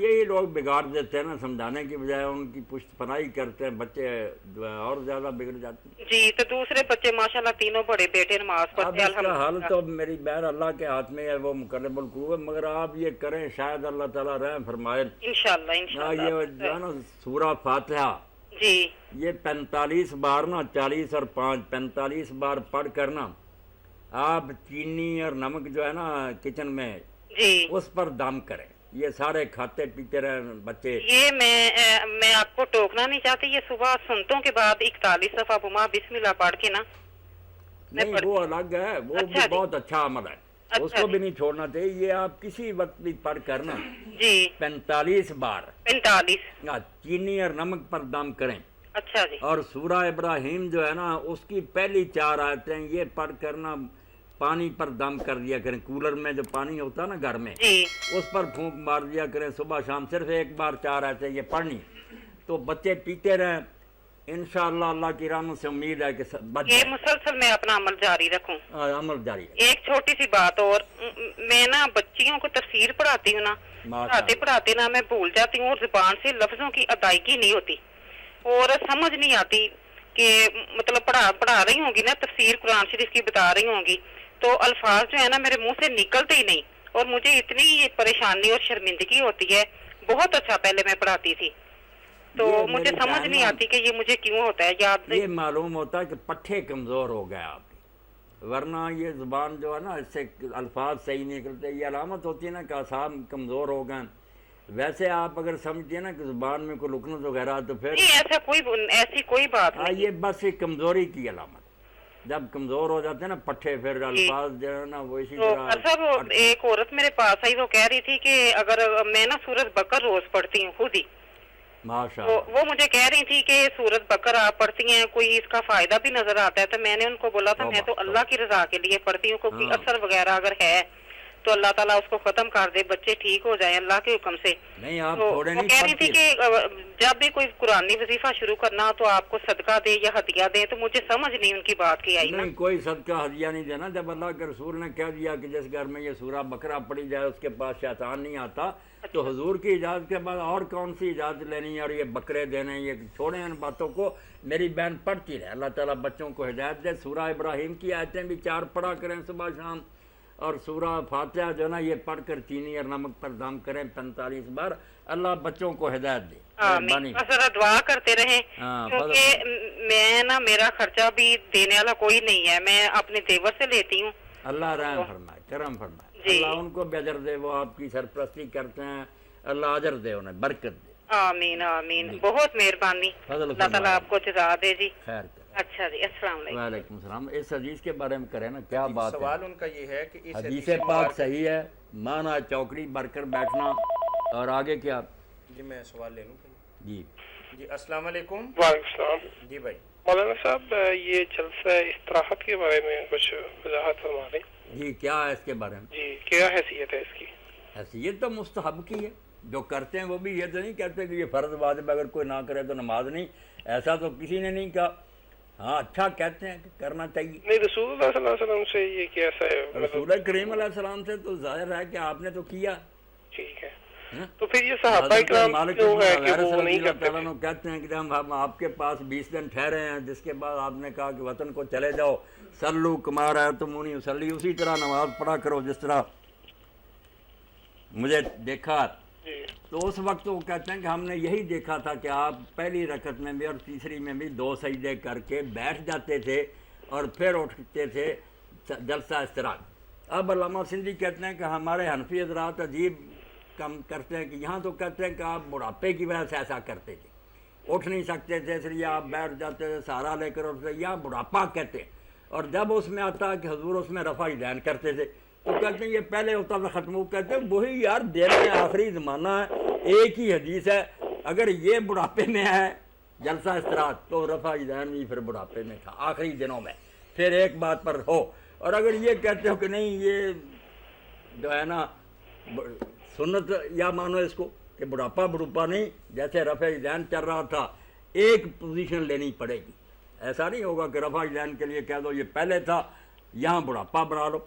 یہی لوگ بگاڑ دیتے ہیں نا, سمجھانے کی بجائے ان کی پشت پناہی کرتے ہیں, بچے اور زیادہ بگڑ جاتے ہیں. جی تو دوسرے بچے ماشاءاللہ تینوں بڑے بیٹے نماز پڑھتے ہیں. اس کا حل تو میری بہن اللہ کے ہاتھ میں ہے, وہ مقرب القلوب ہے. مگر آپ یہ کریں, شاید اللہ تعالیٰ رحم فرمائے انشاءاللہ. یہ جو ہے نا سورہ فاتحہ, جی یہ 45 بار نا, 40 اور 5 45 بار پڑھ کر نا آپ چینی اور نمک جو ہے نا کچن میں جی اس پر دم کریں. یہ سارے کھاتے پیتے رہے بچے. یہ میں آپ کو ٹوکنا نہیں چاہتی, یہ صبح سنتوں کے بعد 41 دفعہ بما بسم اللہ پڑھ کے نا. نہیں وہ الگ ہے, وہ بھی بہت اچھا عمل ہے, اس کو بھی نہیں چھوڑنا چاہیے. یہ آپ کسی وقت بھی پڑھ کر نا جی 45 بار 45 چینی اور نمک پر دم کریں. اچھا جی. اور سورہ ابراہیم جو ہے نا اس کی پہلی 4 آیتیں یہ پڑھ کرنا پانی پر دم کر دیا کریں. کولر میں جو پانی ہوتا ہے نا گھر میں, اس پر پھونک مار دیا کریں صبح شام. صرف 1 بار 4 آیتیں یہ پڑھنی, تو بچے پیتے رہیں. انشاءاللہ اللہ کی رحمت سے امید ہے کہ یہ مسلسل میں اپنا عمل جاری رکھوں. عمل جاری ہے. ایک چھوٹی سی بات اور, میں نا بچیوں کو تفسیر پڑھاتی ہوں نا, پڑھاتے نا میں بھول جاتی ہوں, اور زبان سے لفظوں کی ادائیگی نہیں ہوتی, اور سمجھ نہیں آتی کہ مطلب پڑھا رہی ہوں گی نا تفسیر قرآن شریف کی بتا رہی ہوں گی, تو الفاظ جو ہے نا میرے منہ سے نکلتے ہی نہیں, اور مجھے اتنی پریشانی اور شرمندگی ہوتی ہے. بہت اچھا پہلے میں پڑھاتی تھی, تو مجھے سمجھ نہیں آتی کہ یہ مجھے کیوں ہوتا ہے. یاد یہ معلوم ہوتا ہے کہ پٹھے کمزور ہو گئے آپ کی, ورنہ یہ زبان جو ہے نا اس سے الفاظ صحیح نہیں نکلتے. یہ علامت ہوتی ہے نا کہ اعصاب کمزور ہو گئے. ویسے آپ اگر سمجھتے ہیں نا کہ زبان میں کوئی لکنت وغیرہ تو پھر ایسی کوئی بات نہیں. یہ بس ایک کمزوری کی علامت. جب کمزور ہو جاتے ہیں نا پٹھے, پھر الفاظ جو ہے نا وہ اسی طرح. ایک عورت میرے پاس آئی, وہ کہہ رہی تھی کہ اگر میں نا سورۃ بقرہ روز پڑھتی ہوں خود ہی, وہ مجھے کہہ رہی تھی کہ سورۃ بقرہ آپ پڑھتی ہیں, کوئی اس کا فائدہ بھی نظر آتا ہے. تو میں نے ان کو بولا تھا میں تو اللہ کی رضا کے لیے پڑھتی ہوں, کیونکہ اثر وغیرہ اگر ہے تو اللہ تعالیٰ اس کو ختم کر دے, بچے ٹھیک ہو جائیں اللہ کے حکم سے. نہیں آپ وہ کہہ رہی تھی کہ جب بھی کوئی قرآنی وظیفہ شروع کرنا تو آپ کو صدقہ دے یا ہدیہ دے. تو مجھے سمجھ نہیں ان کی بات کی آئی. نہیں کوئی صدقہ ہدیہ نہیں دینا. جب اللہ کے رسول نے کہہ دیا کہ جس گھر میں یہ سورہ بقرہ پڑھی جائے اس کے پاس شیطان نہیں آتا, تو حضور کی اجازت کے بعد اور کون سی اجازت لینی ہے, اور یہ بکرے دینے, یہ چھوڑیں ان باتوں کو. میری بہن پڑھتی رہے, اللہ تعالیٰ بچوں کو ہدایت دے. سورہ ابراہیم کی آیتیں بھی 4 پڑھا کریں صبح شام, اور سورہ فاتحہ جو نا یہ پڑھ کر چینی اور نمک پر دم کریں 45 بار. اللہ بچوں کو ہدایت دے. ذرا دعا کرتے رہیں, کیونکہ میں نا میرا خرچہ بھی دینے والا کوئی نہیں ہے. میں اپنے دیور سے لیتی ہوں, اللہ رحم فرمائے، کرم فرمائے، جی۔ اللہ ان کو بھی اجر دے، وہ آپ کی سرپرستی کرتے ہیں، اللہ اجر دے انہیں، برکت دے۔ آمین آمین، بہت مہربانی، اللہ تعالیٰ آپ کو جزا دے جی۔ خیر کرے۔ اچھا جی، السلام علیکم۔ وعلیکم السلام۔ اس حدیث کے بارے میں کریں نا، کیا بات ہے؟ سوال ان کا یہ ہے کہ اس حدیث پاک صحیح ہے، مانا چوکڑی بھر کر بیٹھنا، اور آگے کیا؟ جی میں سوال لے لوں جی جی، السلام علیکم۔ وعلیکم السلام۔ جی بھائی، مولانا صاحب یہ جلسہ استراحت کے بارے میں کچھ وضاحت فرما دیں۔ جی، کیا ہے اس کے بارے میں؟ جی کیا حیثیت ہے اس کی؟ حیثیت تو مستحب کی ہے، جو کرتے ہیں وہ بھی یہ تو نہیں کہتے کہ یہ فرض واجب، اگر کوئی نہ کرے تو نماز نہیں، ایسا تو کسی نے نہیں کہا۔ ہاں اچھا کہتے ہیں کہ کرنا چاہیے۔ نہیں، رسول اللہ صلی اللہ علیہ وسلم سے یہ کیسا ہے؟ رسول کریم علیہ السلام سے تو ظاہر ہے کہ آپ نے تو کیا۔ ٹھیک ہے، تو پھر یہ صحابہ کرام کیوں ہے کہ وہ نہیں کرتے تھے؟ کہتے ہیں کہ ہم آپ کے پاس 20 دن ٹھہرے ہیں، جس کے بعد آپ نے کہا کہ وطن کو چلے جاؤ، سلو کما رہا ہے تم انہیں سلی، اسی طرح نماز پڑھا کرو جس طرح مجھے دیکھا۔ تو اس وقت وہ کہتے ہیں کہ ہم نے یہی دیکھا تھا کہ آپ پہلی رکعت میں بھی اور تیسری میں بھی 2 سجدے کر کے بیٹھ جاتے تھے اور پھر اٹھتے تھے جلسہ استراحت۔ اب علامہ سندھی کہتے ہیں کہ ہمارے حنفی حضرات عجیب کم کرتے ہیں کہ یہاں تو کہتے ہیں کہ آپ بڑھاپے کی وجہ سے ایسا کرتے تھے، اٹھ نہیں سکتے تھے اس لیے آپ بیٹھ جاتے تھے، سہارا لے کر اٹھتے، یہاں بڑھاپا کہتے ہیں۔ اور جب اس میں آتا کہ حضور اس میں رفع دین کرتے تھے تو کہتے ہیں یہ پہلے ہوتا تھا ختم، وہ کہتے ہیں وہی یار دین میں آخری زمانہ ہے، ایک ہی حدیث ہے، اگر یہ بڑھاپے میں ہے جلسہ استراحت تو رفع دین بھی پھر بڑھاپے میں تھا آخری دنوں میں، پھر ایک بات پر ہو۔ اور اگر یہ کہتے ہو کہ نہیں یہ جو ہے نا سنت، یا مانو اس کو کہ بڑھاپا نہیں، جیسے رفع دین چل رہا تھا ایک پوزیشن لینی پڑے گی، ایسا نہیں ہوگا کہ رفع دین کے لیے کہہ دو یہ پہلے تھا یہاں بڑھاپا بنا لو،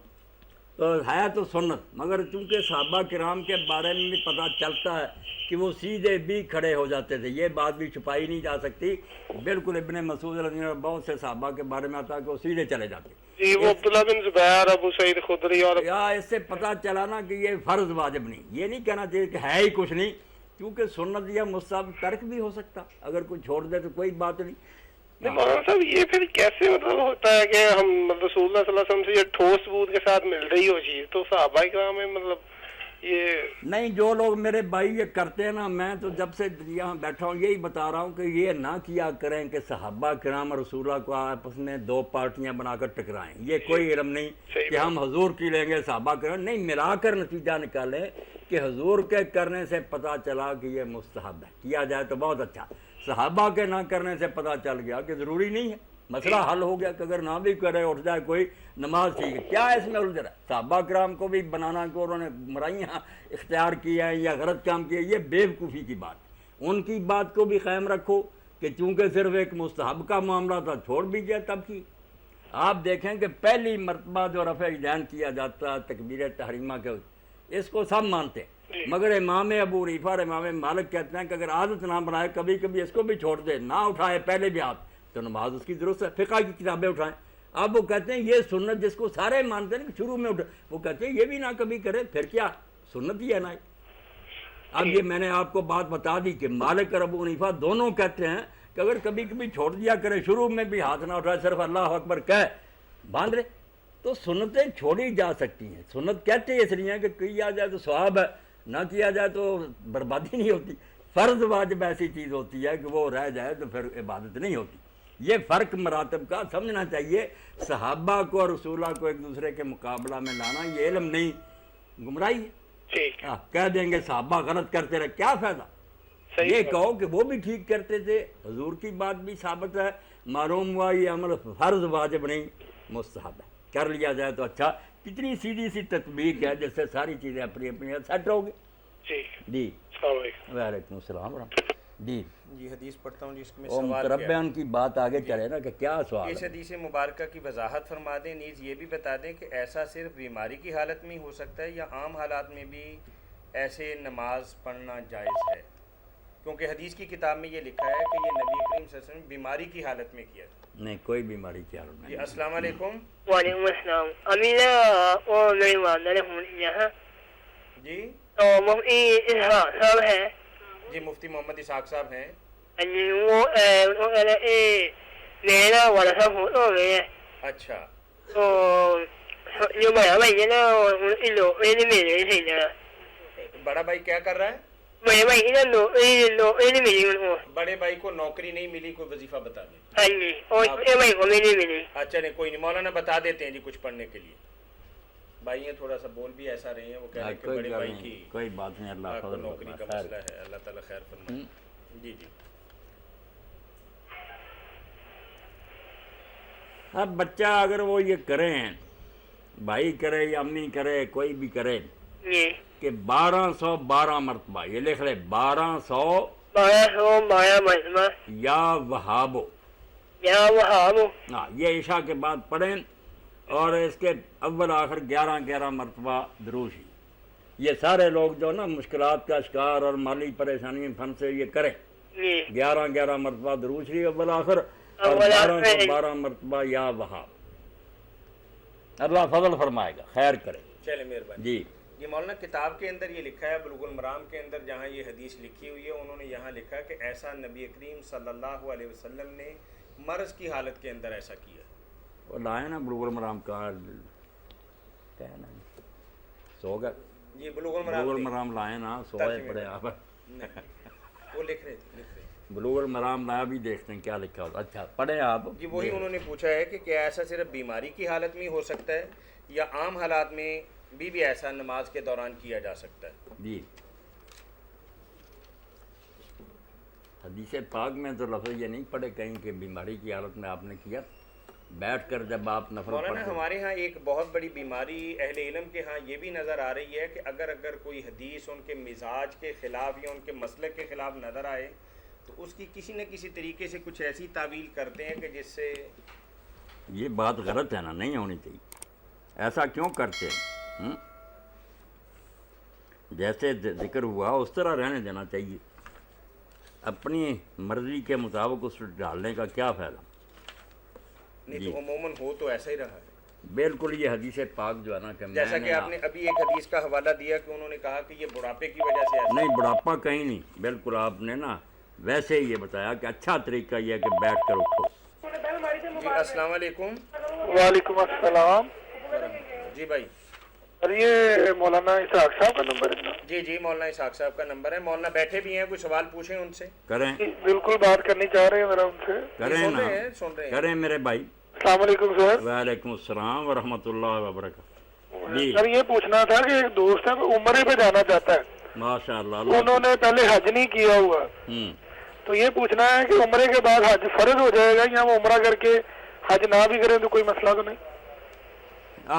تو ہے تو سنت۔ مگر چونکہ صحابہ کرام کے بارے میں بھی پتہ چلتا ہے کہ وہ سیدھے بھی کھڑے ہو جاتے تھے، یہ بات بھی چھپائی نہیں جا سکتی، بالکل ابن مسعود رضی اللہ عنہ بہت سے صحابہ کے بارے میں آتا ہے کہ وہ سیدھے چلے جاتے۔ جی وہ عبداللہ بن زبیر، ابو سعید خدری، اور یا اس سے پتہ چلا نا کہ یہ فرض واجب نہیں، یہ نہیں کہنا چاہیے کہ ہے ہی کچھ نہیں، کیونکہ سنت یا مستحب ترک بھی ہو سکتا، اگر کوئی چھوڑ دے تو کوئی بات نہیں۔ مولانا صاحب یہ پھر کیسے مطلب ہوتا ہے کہ ہم رسول اللہ صلی اللہ علیہ وسلم سے یہ ٹھوس ثبوت کے ساتھ مل رہی ہو چیز، تو صحابہ کرام میں مطلب یہ نہیں، جو لوگ میرے بھائی یہ کرتے ہیں نا، میں تو جب سے یہاں بیٹھا ہوں یہی بتا رہا ہوں کہ یہ نہ کیا کریں کہ صحابہ کرام اور رسول اللہ کو آپس میں 2 پارٹیاں بنا کر ٹکرائیں، یہ کوئی علم نہیں کہ ہم حضور کی لیں گے صحابہ کرام، نہیں، ملا کر نتیجہ نکالیں کہ حضور کے کرنے سے پتہ چلا کہ یہ مستحب ہے، کیا جائے تو بہت اچھا، صحابہ کے نہ کرنے سے پتہ چل گیا کہ ضروری نہیں ہے، مسئلہ حل ہو گیا کہ اگر نہ بھی کرے اٹھ جائے کوئی نماز ٹھیک ہے، کیا اس میں الجھ رہا ہے؟ صحابہ کرام کو بھی بنانا کہ انہوں نے گمراہیاں اختیار کی ہے یا غلط کام کیا، یہ بے وقوفی کی بات، ان کی بات کو بھی قائم رکھو کہ چونکہ صرف ایک مستحب کا معاملہ تھا چھوڑ دیجیے تب کی۔ آپ دیکھیں کہ پہلی مرتبہ جو رفع دین کیا جاتا ہے تکبیر تحریمہ کے، اس کو سب مانتے ہیں، مگر امام ابو حنیفہ اور امام مالک کہتے ہیں کہ اگر عادت نہ بنائے کبھی کبھی اس کو بھی چھوڑ دے، نہ اٹھائے پہلے بھی ہاتھ، تو نماز اس کی ضرورت ہے، فقہ کی کتابیں اٹھائیں۔ اب وہ کہتے ہیں یہ سنت جس کو سارے مانتے ہیں کہ شروع میں اٹھے، وہ کہتے ہیں یہ بھی نہ کبھی کرے، پھر کیا سنت ہی ہے نا۔ اب یہ میں نے آپ کو بات بتا دی کہ مالک اور ابو حنیفہ دونوں کہتے ہیں کہ اگر کبھی کبھی چھوڑ دیا کرے، شروع میں بھی ہاتھ نہ اٹھائے، صرف اللہ اکبر کہے باندھ رہے، تو سنتیں چھوڑی جا سکتی ہیں۔ سنت کہتے ہیں اس لیے کہ کیا جائے تو ثواب ہے، نہ کیا جائے تو بربادی نہیں ہوتی۔ فرض واجب ایسی چیز ہوتی ہے کہ وہ رہ جائے تو پھر عبادت نہیں ہوتی۔ یہ فرق مراتب کا سمجھنا چاہیے، صحابہ کو اور رسول اللہ کو ایک دوسرے کے مقابلہ میں لانا یہ علم نہیں، گمراہی ہے۔ کہہ دیں گے صحابہ غلط کرتے رہے، کیا فائدہ؟ یہ کہو کہ وہ بھی ٹھیک کرتے تھے، حضور کی بات بھی ثابت ہے، معلوم ہوا یہ عمل فرض واجب نہیں مستحب ہے، کر لیا جائے تو اچھا۔ کتنی سیدھی سی تطبیق ہے جس سے ساری چیزیں اپنی اپنی سیٹ ہو گئی۔ جی وعلیکم السلام ورحمۃ۔ جی جی حدیث پڑھتا ہوں جس میں ان کی بات آگے چلے نا کہ کیا سوال ہے؟ اس حدیث مبارکہ کی وضاحت فرما دیں، نیز یہ بھی بتا دیں کہ ایسا صرف بیماری کی حالت میں ہو سکتا ہے یا عام حالات میں بھی ایسے نماز پڑھنا جائز ہے؟ کیونکہ حدیث کی کتاب میں یہ لکھا ہے کہ یہ نبی کریم صلی اللہ علیہ وسلم بیماری کی حالت میں کیا تھا۔ نہیں، کوئی بیماری کی حالت میں۔ جی السلام علیکم۔ وعلیکم السلام۔ امینہ اور میری والدہ ہوں یہاں۔ جی تو مفتی اسحاق صاحب ہیں۔ جی مفتی محمد اسحاق صاحب ہیں۔ وہ میرا ورثہ فوت ہو گئے ہیں۔ اچھا۔ تو جو بڑا بھائی ہے نا ان لوگ میرے صحیح جگہ. بڑا بھائی کیا کر رہا ہے؟ بڑے بھائی نا نہیں ملی ان کو. بڑے بھائی کو نوکری نہیں ملی, کوئی وظیفہ بتا دیں. ہاں جی, اور چھوٹے بھائی کو بھی نہیں ملی. اچھا نہیں, کوئی نہیں, مولانا بتا دیتے ہیں جی کچھ پڑھنے کے لیے. بھائی ہیں تھوڑا سا بول بھی ایسا رہے ہیں, وہ کہہ رہے ہیں کہ بڑے بھائی کی کوئی بات نہیں, اللہ کو نوکری کا مسئلہ ہے, اللہ تعالیٰ خیر فرمائے. جی جی. اب بچہ اگر وہ یہ کریں, بھائی کرے یا امی کرے, کوئی بھی کرے, کہ 1212 مرتبہ, یہ لکھ لے 1212 مرتبہ یا وہابو, ہاں یہ عشاء کے بعد پڑھیں, اور اس کے اول آخر 11 مرتبہ درود شریف. یہ سارے لوگ جو نا مشکلات کا شکار اور مالی پریشانی پھن سے یہ کریں, 11 مرتبہ درود شریف اول آخر, اور 12 مرتبہ یا وہاب. اللہ فضل فرمائے گا, خیر کرے. چلے مہربانی. جی یہ مولانا کتاب کے اندر یہ لکھا ہے, بلوغ المرام کے اندر جہاں یہ حدیث لکھی ہوئی ہے, انہوں نے یہاں لکھا کہ ایسا نبی کریم صلی اللہ علیہ وسلم نے مرض کی حالت کے اندر ایسا کیا. وہ لائے نا بلوغ المرام کا کہنا سو گئے جی, بلوغ المرام لائے نا, سوئے پڑے آپ, وہ لکھ رہے تھے. بلوغ المرام لایا بھی دیکھتے ہیں کیا لکھا ہوتا. اچھا پڑھیں آپ. جی وہی انہوں نے پوچھا ہے کہ کیا ایسا صرف بیماری کی حالت میں ہو سکتا ہے یا عام حالات میں بھی ایسا نماز کے دوران کیا جا سکتا ہے؟ جی حدیث پاک میں تو لفظ یہ نہیں پڑھے کہیں کہ بیماری کی حالت میں آپ نے کیا, بیٹھ کر جب آپ نفل پڑھتے. مولانا ہمارے ہاں ایک بہت بڑی بیماری اہل علم کے ہاں یہ بھی نظر آ رہی ہے کہ اگر کوئی حدیث ان کے مزاج کے خلاف یا ان کے مسلک کے خلاف نظر آئے تو اس کی کسی نہ کسی طریقے سے کچھ ایسی تعویل کرتے ہیں کہ جس سے یہ بات غلط ہے نا, نہیں ہونی چاہیے. ایسا کیوں کرتے ہیں؟ جیسے ذکر ہوا اس طرح رہنے دینا چاہیے. اپنی مرضی کے مطابق اس ڈالنے کا کیا فائدہ؟ نہیں تو عموماً ہو تو ایسا ہی رہا ہے. بالکل یہ حدیث پاک جو ہے نا کہ جیسا کہ آپ نے ابھی ایک حدیث کا حوالہ دیا کہ انہوں نے کہا کہ یہ بڑھاپے کی وجہ سے ایسا. نہیں بڑھاپا کہیں نہیں, بالکل آپ نے نا ویسے ہی یہ بتایا کہ اچھا طریقہ یہ ہے کہ بیٹھ کر اٹھو. جی السلام علیکم. وعلیکم السلام. جی بھائی, سر یہ مولانا اسحاق صاحب کا نمبر ہے؟ جی جی مولانا اسحاق صاحب کا نمبر ہے. مولانا بیٹھے بھی ہیں, کوئی سوال پوچھیں ان سے. کریں, بالکل بات کرنی چاہ رہے ہیں ذرا ان سے. کریں نا, کریں میرے بھائی. السلام علیکم سر. وعلیکم السلام ورحمۃ اللہ وبرکاتہ. جی سر یہ پوچھنا تھا کہ ایک دوست ہے عمرے پہ جانا چاہتا ہے, ماشاء اللہ, انہوں نے پہلے حج نہیں کیا ہوا, تو یہ پوچھنا ہے کہ عمرے کے بعد حج فرض ہو جائے گا یا وہ عمرہ کر کے حج نہ بھی کریں تو کوئی مسئلہ تو نہیں؟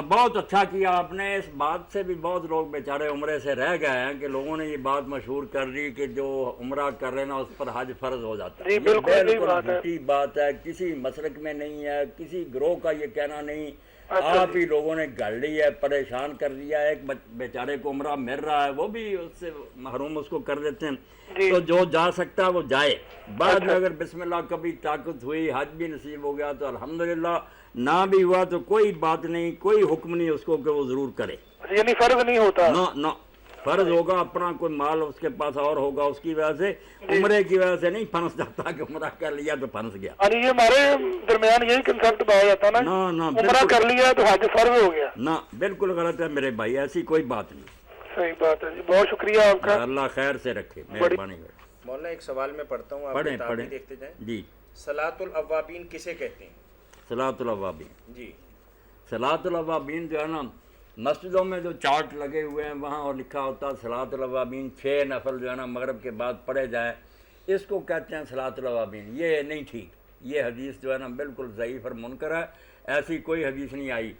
بہت اچھا کیا آپ نے. اس بات سے بھی بہت لوگ بیچارے عمرے سے رہ گئے ہیں کہ لوگوں نے یہ بات مشہور کر دی کہ جو عمرہ کر رہے نا اس پر حج فرض ہو جاتا ہے. بالکل جھوٹی بات ہے, کسی مسلک میں نہیں ہے, کسی گروہ کا یہ کہنا نہیں. آپ ہی لوگوں نے گھڑ لی ہے, پریشان کر دیا ہے. ایک بیچارے کو عمرہ مل رہا ہے, وہ بھی اس سے محروم اس کو کر دیتے ہیں. تو جو جا سکتا ہے وہ جائے. بعد میں اگر بسم اللہ کبھی طاقت ہوئی, حج بھی نصیب ہو گیا تو الحمدللہ, نہ بھی ہوا تو کوئی بات نہیں, کوئی حکم نہیں اس کو کہ وہ ضرور کرے. یعنی فرض نہیں ہوتا؟ نہ فرض ہوگا, اپنا کوئی مال اس کے پاس اور ہوگا, اس کی وجہ سے عمرے کی وجہ سے نہیں پھنس جاتا کہ عمرہ کر لیا تو پھنس گیا. یہ ہمارے درمیان یہی کنسپٹ پایا جاتا نا, عمرہ کر لیا تو حج فرض ہو گیا. نہ بالکل غلط ہے میرے بھائی, ایسی کوئی بات نہیں. صحیح بات ہے جی, بہت شکریہ آپ کا, اللہ خیر سے رکھے, مہربانی. مولانا ایک سوال میں پڑھتا ہوں, آپ پڑھیں دیکھتے جائیں. جی صلاۃ الاوابین کسے کہتے ہیں؟ صلاۃ الاوابین, جی صلاۃ الاوابین جو ہے نا مسجدوں میں جو چارٹ لگے ہوئے ہیں وہاں اور لکھا ہوتا ہے صلاۃ الاوابین 6 نفل جو ہے نا مغرب کے بعد پڑھے جائیں, اس کو کہتے ہیں صلاۃ الاوابین. یہ نہیں ٹھیک, یہ حدیث جو ہے نا بالکل ضعیف اور منکر ہے. ایسی کوئی حدیث نہیں آئی.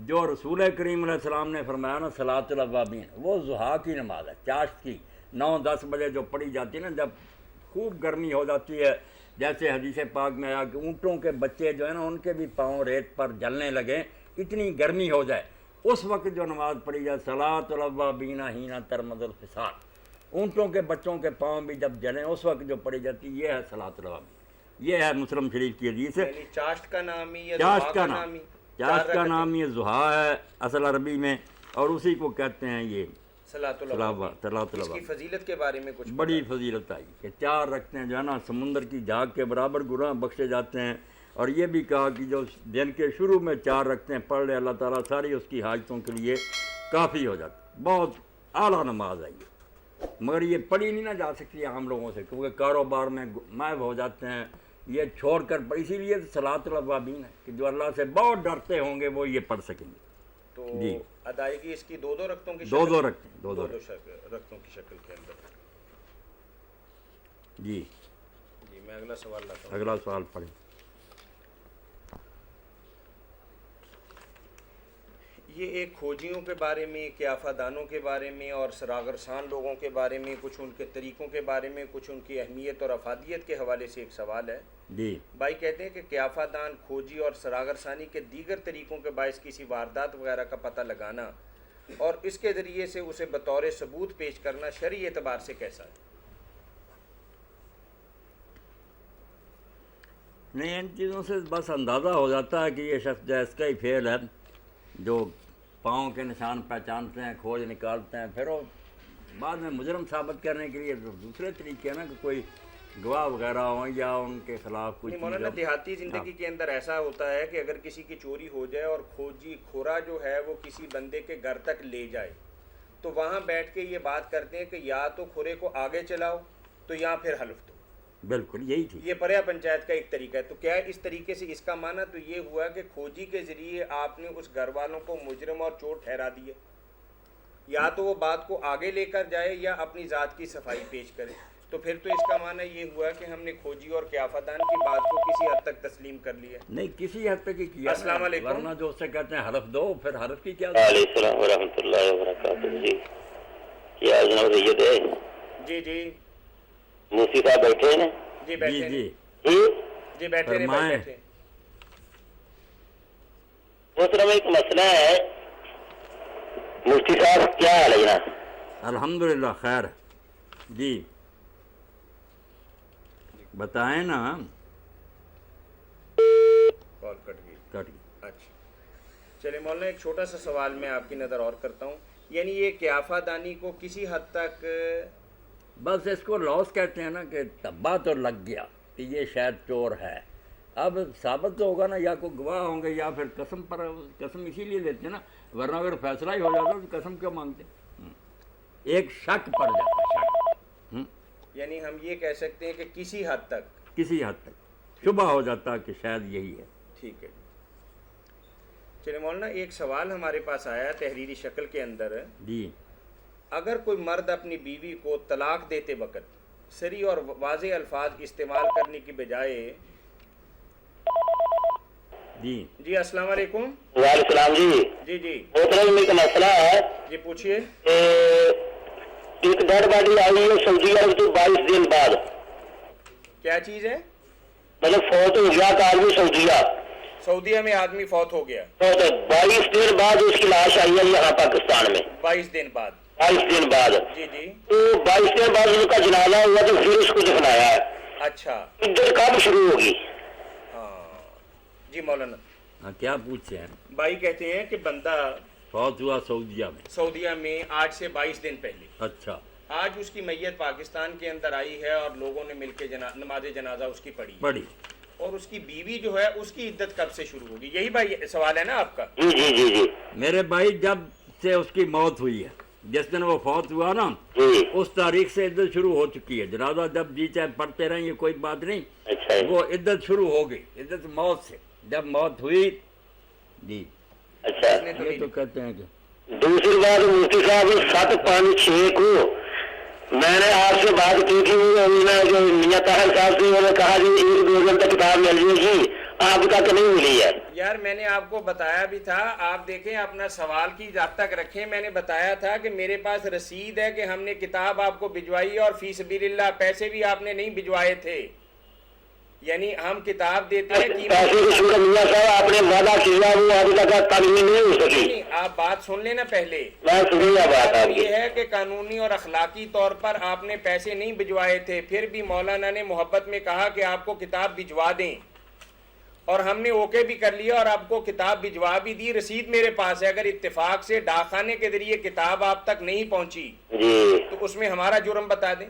جو رسول کریم علیہ السلام نے فرمایا نا صلاۃ الاوابین, وہ ضحیٰ کی نماز ہے, چاشت کی 9-10 بجے جو پڑھی جاتی ہے نا جب خوب گرمی ہو جاتی ہے, جیسے حدیث پاک میں آیا کہ اونٹوں کے بچے جو ہے نا ان کے بھی پاؤں ریت پر جلنے لگیں, اتنی گرمی ہو جائے, اس وقت جو نماز پڑھی جائے صلاۃ الاوابین حین ترمد الفصال, اونٹوں کے بچوں کے پاؤں بھی جب جلیں اس وقت جو پڑھی جاتی, یہ ہے صلاۃ الاوابین. یہ ہے مسلم شریف کی حدیث ہے. چاشت کا نام ہی, چاشت کا نام یہ ضحیٰ ہے اصل عربی میں, اور اسی کو کہتے ہیں یہ صلاۃ الاوابین. اس کی فضیلت کے بارے میں کچھ بڑی فضیلت آئی کہ 4 رکھتے ہیں جو ہے نا سمندر کی جھاگ کے برابر گناہ بخشے جاتے ہیں, اور یہ بھی کہا کہ جو دن کے شروع میں 4 رکعتیں پڑھ لے اللہ تعالیٰ ساری اس کی حاجتوں کے لیے کافی ہو جاتا. بہت اعلیٰ نماز ہے یہ، مگر یہ پڑھی نہیں نہ جا سکتی عام لوگوں سے، کیونکہ کاروبار میں محو ہو جاتے ہیں یہ چھوڑ کر. اسی لیے صلاۃ الاوابین ہے کہ جو اللہ سے بہت ڈرتے ہوں گے وہ یہ پڑھ سکیں گے. تو ادائیگی اس کی 2 رکعتوں کی دو رکھتے ہیں، 2 رکعتوں کی شکل کے اندر. جی میں اگلا سوال لاتا ہوں. اگلا سوال پڑھیں. یہ ایک کھوجیوں کے بارے میں، قیافہ دانوں کے بارے میں اور سراغرسان لوگوں کے بارے میں، کچھ ان کے طریقوں کے بارے میں، کچھ ان کی اہمیت اور افادیت کے حوالے سے ایک سوال ہے. جی بھائی کہتے ہیں کہ قیافہ دان، کھوجی اور سراغرسانی کے دیگر طریقوں کے باعث کسی واردات وغیرہ کا پتہ لگانا اور اس کے ذریعے سے اسے بطور ثبوت پیش کرنا شرعی اعتبار سے کیسا ہے؟ نہیں، ان چیزوں سے بس اندازہ ہو جاتا ہے کہ یہ شخص جیس کا ہی فعل ہے. جو پاؤں کے نشان پہچانتے ہیں، کھوج نکالتے ہیں، پھر وہ بعد میں مجرم ثابت کرنے کے لیے دوسرے طریقے ہیں نا کہ کوئی گواہ وغیرہ ہوں یا ان کے خلاف کوئی مولانا دیہاتی زندگی کے اندر ایسا ہوتا ہے کہ اگر کسی کی چوری ہو جائے اور کھورا جو ہے وہ کسی بندے کے گھر تک لے جائے تو وہاں بیٹھ کے یہ بات کرتے ہیں کہ یا تو کھورے کو آگے چلاؤ تو یا پھر حلف دو. بالکل یہی تھی. یہ پریا پنچایت کا ایک طریقہ ہے. تو کیا اس طریقے سے اس کا معنی تو یہ ہوا کہ کھوجی کے ذریعے آپ نے اس گھر والوں کو مجرم اور چور ٹھہرا دیے، یا تو وہ بات کو آگے لے کر جائے یا اپنی ذات کی صفائی پیش کرے. تو پھر تو اس کا معنی یہ ہوا کہ ہم نے کھوجی اور قیافہ دان کی بات کو کسی حد تک تسلیم کر لیا. نہیں، کسی حد تک ہی کیا. السلام علیکم. ورنہ جو اس سے کہتے ہیں حلف دو، پھر حلف کی کیا؟ وعلیکم السلام ورحمۃ اللہ وبرکاتہ. جی کیا جناب ریت ہے؟ جی جی مفتی صاحب بیٹھے ہیں؟ جی بیٹھے جی جی بیٹھے بیٹھے. محترم ایک مسئلہ ہے مفتی صاحب، کیا حال ہے جناب؟ الحمدللہ خیر. جی بتائیں نا. کال کٹ گئی. کٹ. اچھا چلے مولانا، ایک چھوٹا سا سوال میں آپ کی نظر اور کرتا ہوں. یعنی یہ قیافہ دانی کو کسی حد تک بس اس کو لاس کہتے ہیں نا کہ تبا تو لگ گیا کہ یہ شاید چور ہے. اب ثابت تو ہوگا نا، یا کوئی گواہ ہوں گے یا پھر قسم پر. قسم اسی لیے لیتے ہیں نا، ورنہ اگر فیصلہ ہی ہو جاتا تو قسم کیوں مانگتے؟ ایک شک پڑ جاتا. شک یعنی ہم یہ کہہ سکتے ہیں کہ کسی حد تک شبہ ہو جاتا کہ شاید یہی ہے. ٹھیک ہے. چلے مولانا، ایک سوال ہمارے پاس آیا تحریری شکل کے اندر. جی اگر کوئی مرد اپنی بیوی کو طلاق دیتے وقت صریح اور واضح الفاظ استعمال کرنے کی بجائے. جی السلام علیکم. وعلیکم السلام. جی جی محترم ایک مسئلہ ہے. جی پوچھیے. ایک ڈیڈ باڈی آئی ہے سعودی عرب تو 22 دن بعد. کیا چیز ہے؟ مطلب فوت ہو گیا کا آدمی سعودیہ میں آدمی فوت ہو گیا. 22 دن بعد اس کی لاش آئی ہے یہاں پاکستان میں. 22 دن بعد. جی تو 22 دن بعد اس کا جنازہ ہوا تو پھر اس کو دفنایا ہے. اچھا عدت کب شروع ہوگی؟ جی مولانا کیا پوچھتے ہیں؟ بھائی کہتے ہیں کہ بندہ فوت ہوا سعودیہ میں آج سے 22 دن پہلے. اچھا. آج اس کی میت پاکستان کے اندر آئی ہے اور لوگوں نے مل کے نماز جنازہ اس کی پڑھی. اور اس کی بیوی جو ہے اس کی عدت کب سے شروع ہوگی؟ یہی بھائی سوال ہے نا آپ کا؟ جی میرے بھائی جب سے اس کی موت ہوئی ہے، جس دن وہ فوت ہوا نا اس تاریخ سے عدت شروع ہو چکی ہے. جنازہ جب جی چاہے پڑھتے رہیں، یہ کوئی بات نہیں. وہ عدت شروع ہو گئی، عدت موت سے جب موت ہوئی. جی اچھا. یہ تو کہتے ہیں کہ دوسری بات مفتی صاحب 7-5-6 کو میں نے آپ سے بات کی تھی، جو میاں طاہر صاحب سے انہوں نے کہا کہ 1-2 دن تک کتاب مل جائے گی، آپ تک نہیں ملی ہے. یار میں نے آپ کو بتایا بھی تھا، آپ دیکھیں اپنا سوال کی جب تک رکھیں. میں نے بتایا تھا کہ میرے پاس رسید ہے کہ ہم نے کتاب آپ کو بھجوائی اور فی سبیل اللہ پیسے بھی آپ نے نہیں بھجوائے تھے. یعنی ہم کتاب دیتے ہیں میاں صاحب آپ نے وعدہ کیا وہ ابھی تک تعلیم نہیں ہو سکی. آپ بات سن لینا پہلے. بات یہ ہے کہ قانونی اور اخلاقی طور پر آپ نے پیسے نہیں بھجوائے تھے، پھر بھی مولانا نے محبت میں کہا کہ آپ کو کتاب بھجوا دیں اور ہم نے اوکے بھی کر لیا اور آپ کو کتاب بھجوا بھی دی. رسید میرے پاس ہے. اگر اتفاق سے ڈاک خانے کے ذریعے کتاب آپ تک نہیں پہنچی تو اس میں ہمارا جرم بتا دیں.